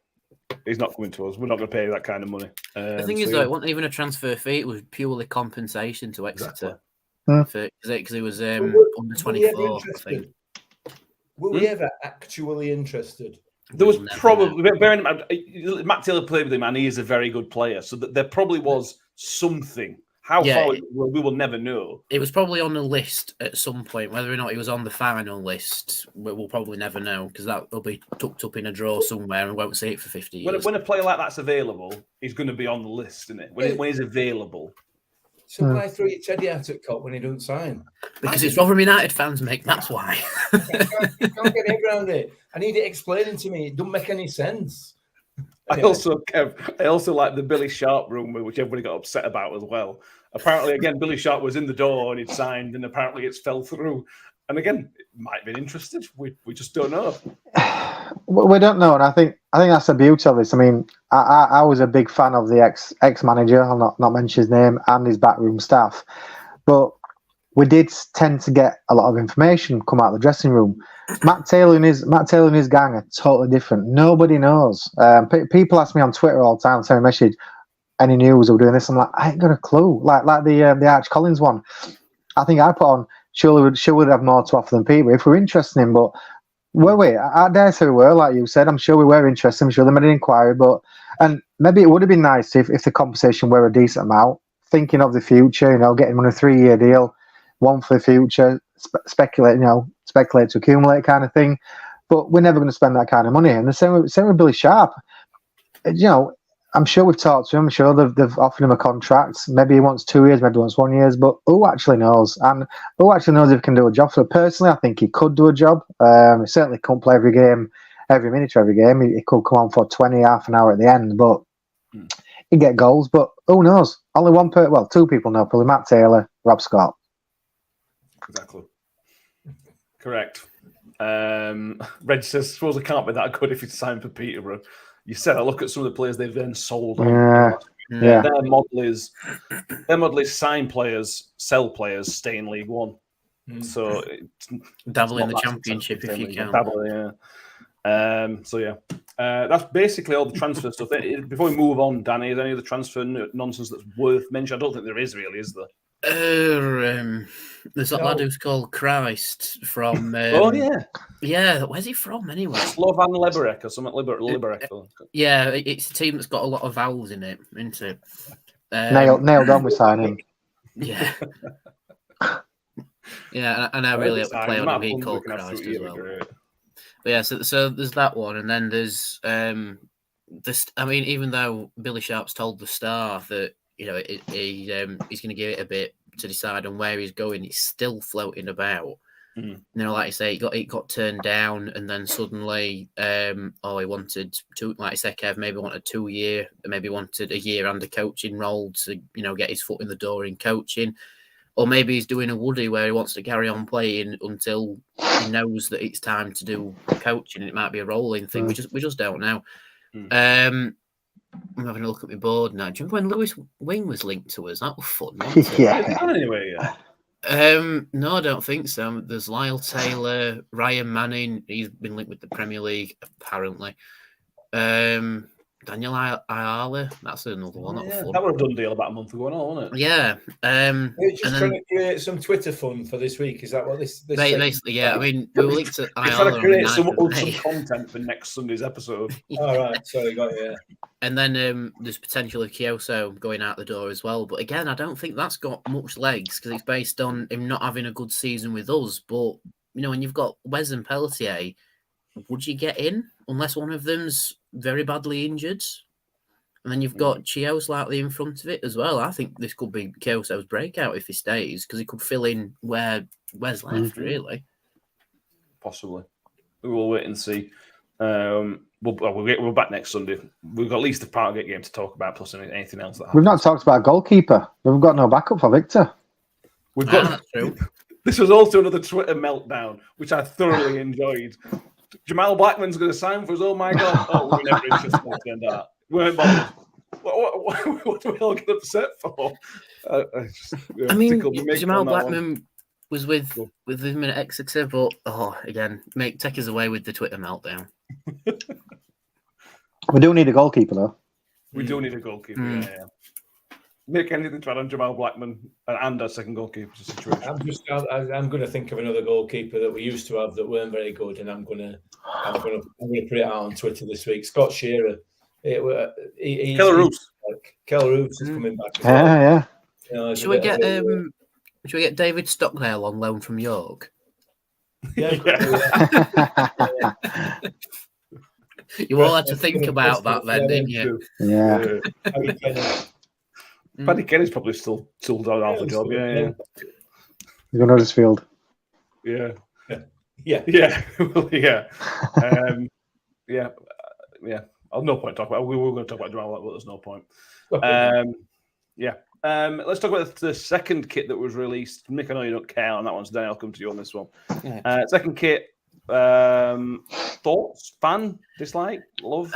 He's not coming to us. We're not going to pay that kind of money. The thing is, though, it wasn't even a transfer fee. It was purely compensation to Exeter. Because he was under 24, I think. Were we ever actually interested? There was probably... Matt Taylor played with him, and he is a very good player. So there probably was something. How far we will never know. It was probably on the list at some point. Whether or not he was on the final list, we'll probably never know because that'll be tucked up in a drawer somewhere and we won't see it for 50 years. When a player like that's available, he's going to be on the list, isn't it? When he's available. So why throw your Teddy out at cop when he doesn't sign? Because it's Rotherham United fans, mate. That's why. I can't get head around it. I need it explaining to me. It doesn't make any sense. I also like the Billy Sharp rumour, which everybody got upset about as well. Apparently, again, Billy Sharp was in the door and he'd signed, and apparently it's fell through. And again, it might have been interested. We just don't know. We don't know, and I think that's the beauty of this. I mean, I was a big fan of the ex manager. I'll not mention his name and his backroom staff, but we did tend to get a lot of information come out of the dressing room. Matt Taylor and his gang are totally different. Nobody knows. People ask me on Twitter all the time, send me a message, any news or doing this. I'm like, I ain't got a clue. Like the Arch Collins one. I think I put on surely would have more to offer than Peterborough if we're interested in him. But I dare say we were, like you said. I'm sure we were interested. I'm sure they made an inquiry, and maybe it would have been nice if the compensation were a decent amount. Thinking of the future, getting on a 3-year deal, one for the future, speculate to accumulate kind of thing. But we're never going to spend that kind of money. And the same with Billy Sharp. I'm sure we've talked to him. I'm sure they've offered him a contract. Maybe he wants 2 years, maybe he wants 1 year. But who actually knows? And who actually knows if he can do a job? So personally, I think he could do a job. He certainly couldn't play every game, every minute of every game. He could come on for 20, half an hour at the end, but he'd get goals. But who knows? Only two people know, probably Matt Taylor, Rob Scott. Exactly. Correct. Reg says, suppose it can't be that good if it's signed for Peterborough. You said I look at some of the players they've then sold on. Yeah. Their model is sign players, sell players, stay in League One. So dabble in the Championship if you can. Dabble, yeah. That's basically all the transfer stuff. Before we move on, Danny, is there any other transfer nonsense that's worth mentioning? I don't think there is really, is there? There's that lad who's called Christ from. Yeah. Where's he from anyway? Slovan Liberec or something. Liberec. Yeah, it's a team that's got a lot of vowels in it, isn't it? Nailed on with signing. Yeah. Yeah, and I really hope to play on him. He called Christ as well. But yeah, so there's that one, and then there's this. I mean, even though Billy Sharp's told the Star that he's going to give it a bit to decide on where he's going, it's still floating about. Like you say, it got turned down, and then suddenly, he wanted to, like I said, Kev maybe wanted 2 year, maybe wanted a year under coaching role to get his foot in the door in coaching. Or maybe he's doing a Woody where he wants to carry on playing until he knows that it's time to do coaching. It might be a rolling thing. We just don't know. I'm having a look at my board now. Do you remember when Lewis Wing was linked to us? That was fun. Yeah. Anyway, no, I don't think so. There's Lyle Taylor, Ryan Manning. He's been linked with the Premier League apparently. Daniel Ayala, that's another one. That was a done deal about a month ago, wasn't it? Yeah. We're just trying to create some Twitter fun for this week. Is that what this basically? Yeah, I mean, we were linked to Ayala. Trying to create some content for next Sunday's episode. All right, sorry, got you. And then there's potential of Kyoso going out the door as well. But again, I don't think that's got much legs because it's based on him not having a good season with us. But when you've got Wes and Pelletier, would you get in unless one of them's very badly injured? And then you've got Chio slightly in front of it as well. I think this could be Kyoso's breakout if he stays because he could fill in where Wes left, really. Possibly. We will wait and see. We're back next Sunday. We've got at least the Partygate game to talk about, plus anything else that happens. We've not talked about goalkeeper. We've got no backup for Victor. We've got. That's true. This was also another Twitter meltdown, which I thoroughly enjoyed. Jamal Blackman's going to sign for us. Oh my God! Oh, we're never interested in that. We weren't bothered. What do we all get upset for? I mean, Jamal Blackman was with him in Exeter, but again, take us away with the Twitter meltdown. We do need a goalkeeper, though. We do need a goalkeeper. Yeah. Make anything try on Jamal Blackman and our second goalkeeper situation. I'm going to think of another goalkeeper that we used to have that weren't very good, and I'm going to put it out on Twitter this week. Scott Shearer. Keller Roos. Keller Roos is coming back. Yeah. Should we get David Stockdale on loan from York? Yeah. You all had to think about that then, didn't you? Yeah. Paddy Kenny's probably still doing half the job. Yeah. You're going to Huddersfield. Yeah. Yeah. No point talking about. We were going to talk about Jamal, but there's no point. Let's talk about the second kit that was released. Nick, I know you don't care on that one, so Danny, I'll come to you on this one. Yeah. Second kit. Thoughts? Fan? Dislike? Love?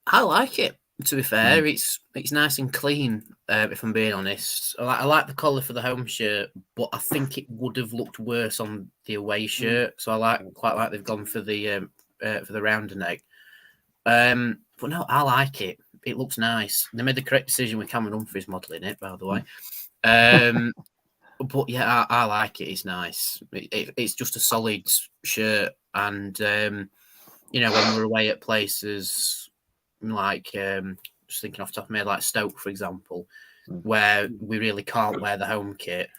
I like it. To be fair, it's nice and clean. If I'm being honest, I like the collar for the home shirt, but I think it would have looked worse on the away shirt. So I quite like they've gone for the rounder neck. But no, I like it. It looks nice. They made the correct decision with Cameron Humphries modelling it, by the way. But yeah, I like it. It's nice. It's just a solid shirt, and when we're away at places like just thinking off the top of my head, like Stoke, for example, where we really can't wear the home kit,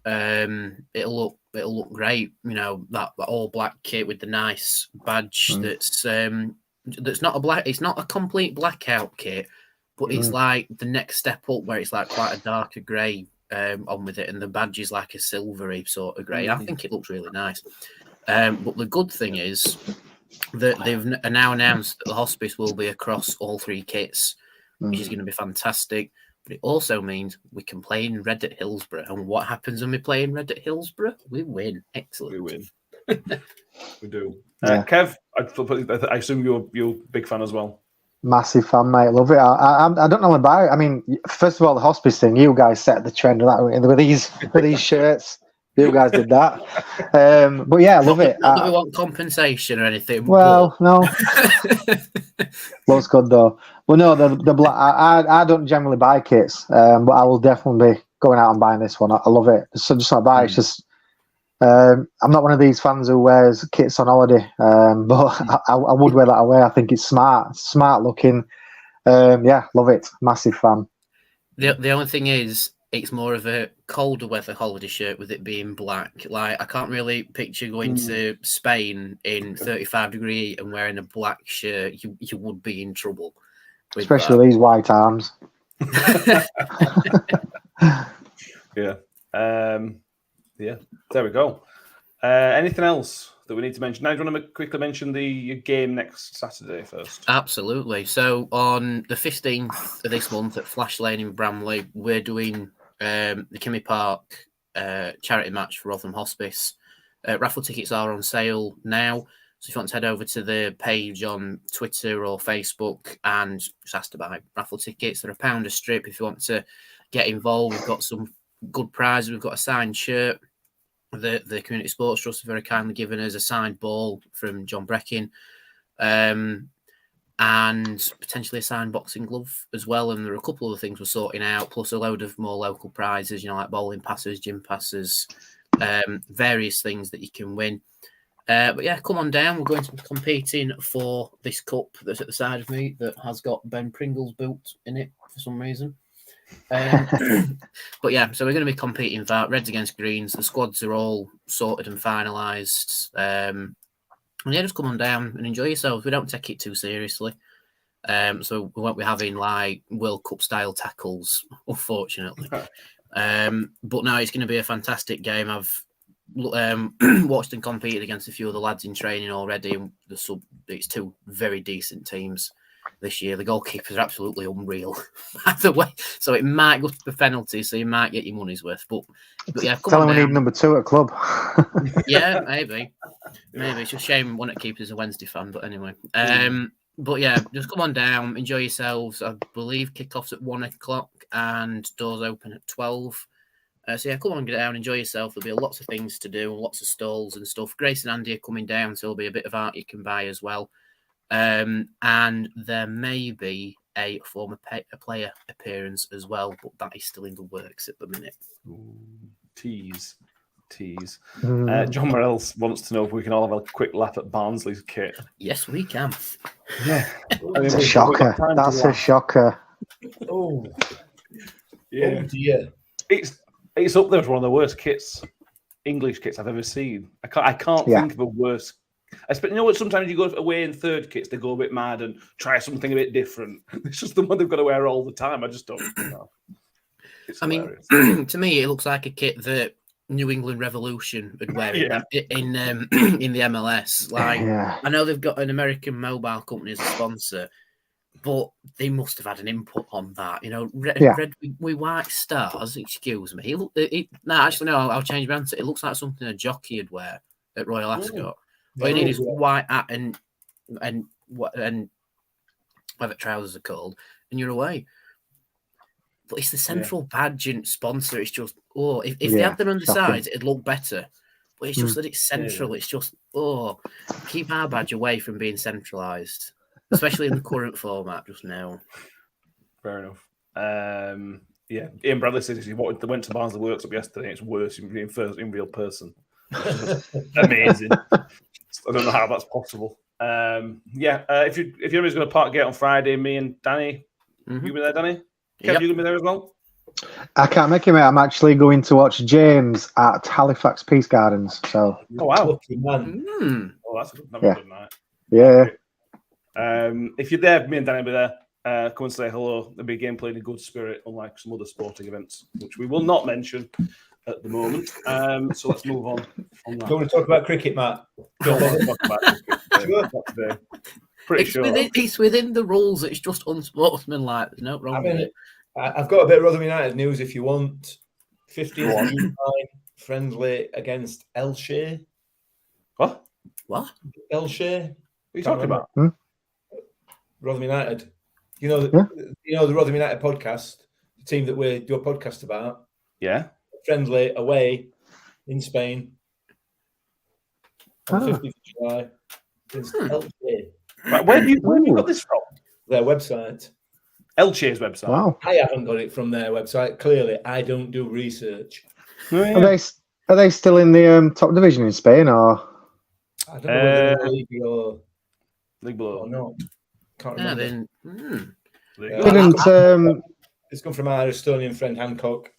it'll look great. That all black kit with the nice badge. That's not a black. It's not a complete blackout kit, but it's like the next step up where it's like quite a darker grey on with it, and the badge is like a silvery sort of grey. I think it looks really nice. But the good thing is that they've now announced that the hospice will be across all 3 kits, which is going to be fantastic. But it also means we can play in red at Hillsborough. And what happens when we play in red at Hillsborough? We win. Excellent. We win. We do. Kev, I assume you're a big fan as well. Massive fan, mate. Love it. I don't know about it. I mean, first of all, the hospice thing. You guys set the trend of that with these shirts. You guys did that. But yeah, I love it. Not that we want compensation or anything. Well, no. Looks good though. Well, no, the black. I don't generally buy kits, but I will definitely be going out and buying this one. I love it. So just not buy. It's just I'm not one of these fans who wears kits on holiday, but I would wear that away. I think it's smart looking. Yeah, love it. Massive fan. The only thing is, it's more of a colder weather holiday shirt with it being black. Like, I can't really picture going to Spain in 35-degree heat and wearing a black shirt. You would be in trouble. Especially these white arms. Yeah. Yeah. There we go. Anything else that we need to mention? Now, do you want to quickly mention the game next Saturday first? Absolutely. So on the 15th of this month at Flash Lane in Bramley, we're doing the Kimmy Park charity match for Rotherham Hospice. Raffle tickets are on sale now. So if you want to head over to the page on Twitter or Facebook and just ask to buy raffle tickets, they're £1 a strip. If you want to get involved, we've got some good prizes. We've got a signed shirt. The Community Sports Trust have very kindly given us a signed ball from John Breckin, and potentially a signed boxing glove as well. And there are a couple of other things we're sorting out, plus a load of more local prizes, like bowling passes, gym passes, various things that you can win. But yeah, come on down. We're going to be competing for this cup that's at the side of me that has got Ben Pringle's boot in it for some reason. But yeah, so we're going to be competing for that. Reds against Greens. The squads are all sorted and finalised. And yeah, just come on down and enjoy yourselves. We don't take it too seriously. So we won't be having like World Cup style tackles, unfortunately. But no, it's going to be a fantastic game. I've watched and competed against a few of the lads in training already, and it's 2 very decent teams this year. The goalkeepers are absolutely unreal, by the way. So it might go to the penalties, so you might get your money's worth. But yeah, tell them we need number 2 at club. Yeah, maybe. It's just a shame one at keeper's a Wednesday fan, but anyway. But yeah, just come on down, enjoy yourselves. I believe kickoff's at 1 o'clock and doors open at 12. So yeah, come on, get down, enjoy yourself. There'll be lots of things to do, lots of stalls and stuff. Grace and Andy are coming down, so there'll be a bit of art you can buy as well. And there may be a former player appearance as well, but that is still in the works at the minute. Ooh, tease. John Morrell wants to know if we can all have a quick laugh at Barnsley's kit. Yes, we can. Yeah. That's a shocker. That's a shocker. Oh, yeah. Oh, dear. It's up there as one of the worst English kits I've ever seen. I can't think of a worse. You know what? Sometimes you go away in third kits, they go a bit mad and try something a bit different. It's just the one they've got to wear all the time. I just don't know. I mean, to me, it looks like a kit that New England Revolution would wear in the MLS. Like, I know they've got an American mobile company as a sponsor, but they must have had an input on that. Red with white stars. Excuse me. I'll change my answer. It looks like something a jockey would wear at Royal Ascot. All you need is white hat and whatever trousers are called, and you're away. But it's the central badge and sponsor. It's just if they had them on the sides, it'd look better. But it's just that it's central. It's just keep our badge away from being centralised, especially in the current format just now. Fair enough. Ian Bradley says he went to Barnsley Workshop yesterday. It's worse in real person. Amazing. I don't know how that's possible. If anybody's going to park gate on Friday, me and Danny, you be there, Danny? Kev, you going to be there as well? I can't make it, mate. I'm actually going to watch James at Halifax Peace Gardens. So, oh wow, lucky man. Oh, that's a good night. Yeah. If you're there, me and Danny will be there. come and say hello. There'll be a game played in good spirit, unlike some other sporting events, which we will not mention at the moment. So let's move on from that. Do you want to talk about cricket, Matt? Don't want to talk about cricket today. Pretty sure. It's within the rules. It's just unsportsmanlike. There's no wrong with it. I've got a bit of Rotherham United news if you want. 15th July friendly against Elshire. What? Elshire. What are you talking about? Rotherham United. You know the Rotherham United podcast, the team that we do a podcast about. Yeah. Friendly away in Spain on 15th of July. Against Elshire. Right, where have you got this from? Their website. Elche's website. Wow. I haven't got it from their website. Clearly, I don't do research. Oh, yeah. Are they still in the top division in Spain, or? I don't know whether they're league or Below. not. Can't Yeah, remember. then. Didn't It's come from our Estonian friend Hancock.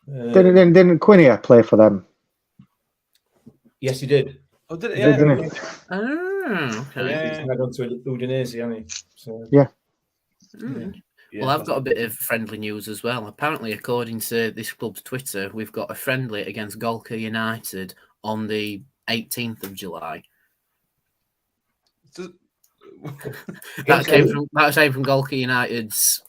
didn't Quinia play for them? Yes, he did. Oh, did it? Didn't Yeah. he? Oh, okay. Yeah. He's now gone to Udinese, hasn't he? So, Yeah. Well, I've got a bit of friendly news as well. Apparently, according to this club's Twitter, we've got a friendly against Golka United on the 18th of July. That came from Golka United's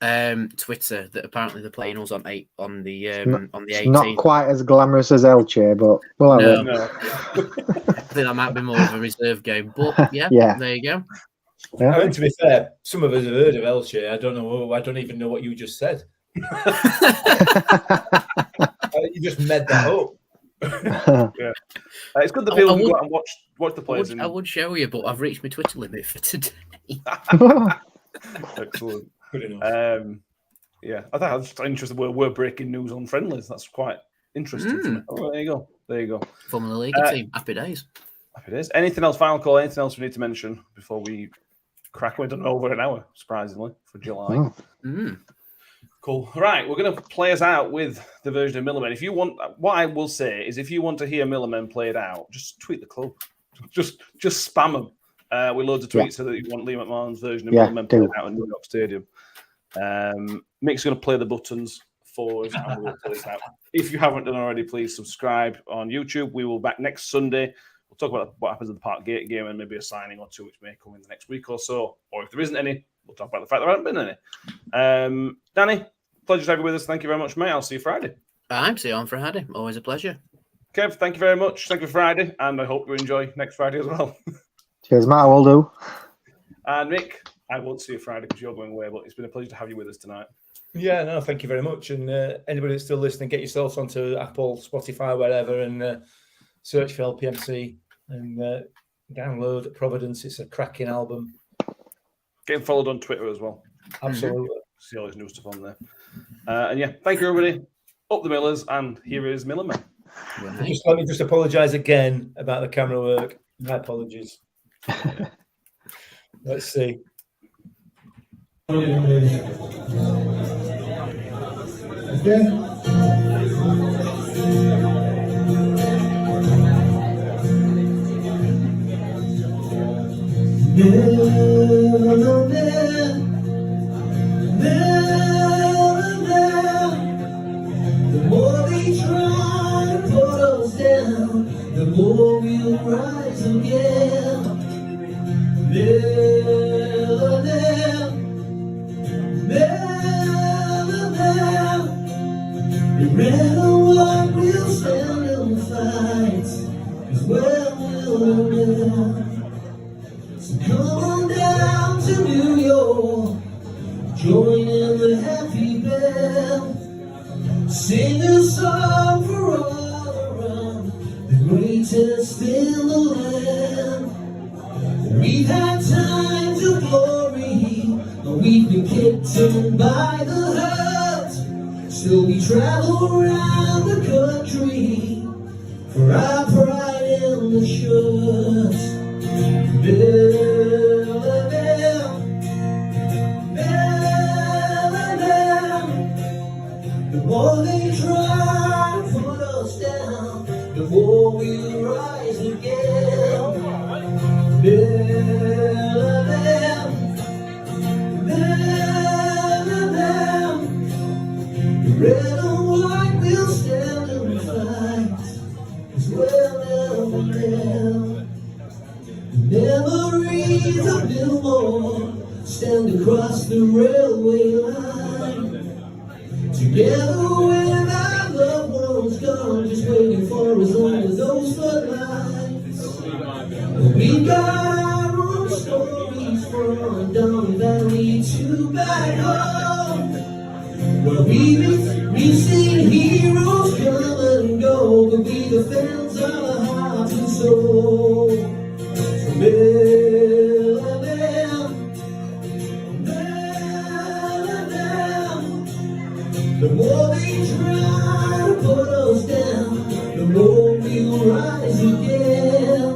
Twitter. That apparently they're playing us on the 18th. Not quite as glamorous as Elche, but we'll have it. No. I think that might be more of a reserve game, but yeah. There you go. I mean, to be fair, some of us have heard of Elche. I don't know. I don't even know what you just said. You just made that up. Yeah. It's good that people can go out and watch the players. I would show you, but I've reached my Twitter limit for today. Excellent. Good enough. Yeah, I thought I was just interested. We're breaking news on friendlies. That's quite interesting. To me. Oh, there you go. From the league team. Happy days. Happy days. Anything else? Final call. Anything else we need to mention before we crack? We've done over an hour, surprisingly, for July. Cool. Right, we're going to play us out with the version of Millerman. If you want, what I will say is, if you want to hear Millerman played out, just tweet the club. Just spam them with loads of tweets so that you want Liam McMahon's version of Millerman played out at New York Stadium. Mick's going to play the buttons for us, and we'll play this out. If you haven't done already, please subscribe on YouTube. We will be back next Sunday. We'll talk about what happens at the Parkgate game and maybe a signing or two, which may come in the next week or so. Or if there isn't any, we'll talk about the fact there haven't been any. Danny, pleasure to have you with us. Thank you very much, mate. I'll see you Friday. I'm see you on Friday. Always a pleasure. Kev, thank you very much. Thank you for Friday, and I hope you enjoy next Friday as well. Cheers, Matt. I will do. And Mick, I won't see you Friday because you're going away, but it's been a pleasure to have you with us tonight. Yeah, no, thank you very much. And anybody that's still listening, get yourselves onto Apple, Spotify, wherever, and search for LPMC and download Providence. It's a cracking album. Getting followed on Twitter as well. Absolutely. See all his new stuff on there. And yeah, thank you, everybody. Up the Millers, and here is Millerman. Let me just apologise again about the camera work. My apologies. Let's see. The more they try to put us down, the more we'll rise again. Never, no matter what, we'll stand and fight, 'cause we'll win. So come on down to New York, join in the happy band. Sing a song for all around, the greatest in the land. We've had times of glory, but we've been kicked in by the hurt. Still we travel around the country for our pride in the shirt. The more they try to put us down, the more we'll rise again. stand across the railway line, together with our loved ones gone, just waiting for us under those floodlights. We got our own stories from down the valley to back home, where we've seen heroes come and go, but we the fans are heart and soul. So mail them, the more they try to put us down, the more we'll rise again.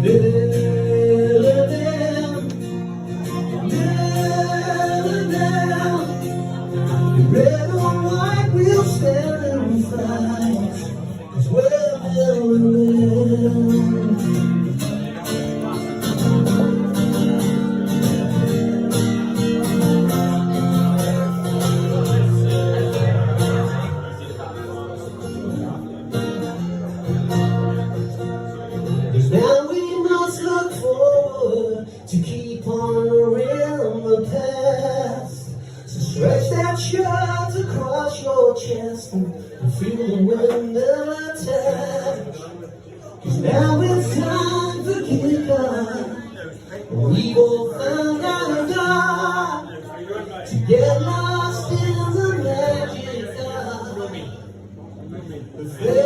Mail them, the red or white, we'll stand and fight, 'cause we're now we must look forward to keep honoring the past. So stretch that shirt across your chest and feel the wind attack. 'Cause now it's time for goodbye. We will find our God to get lost in the magic of the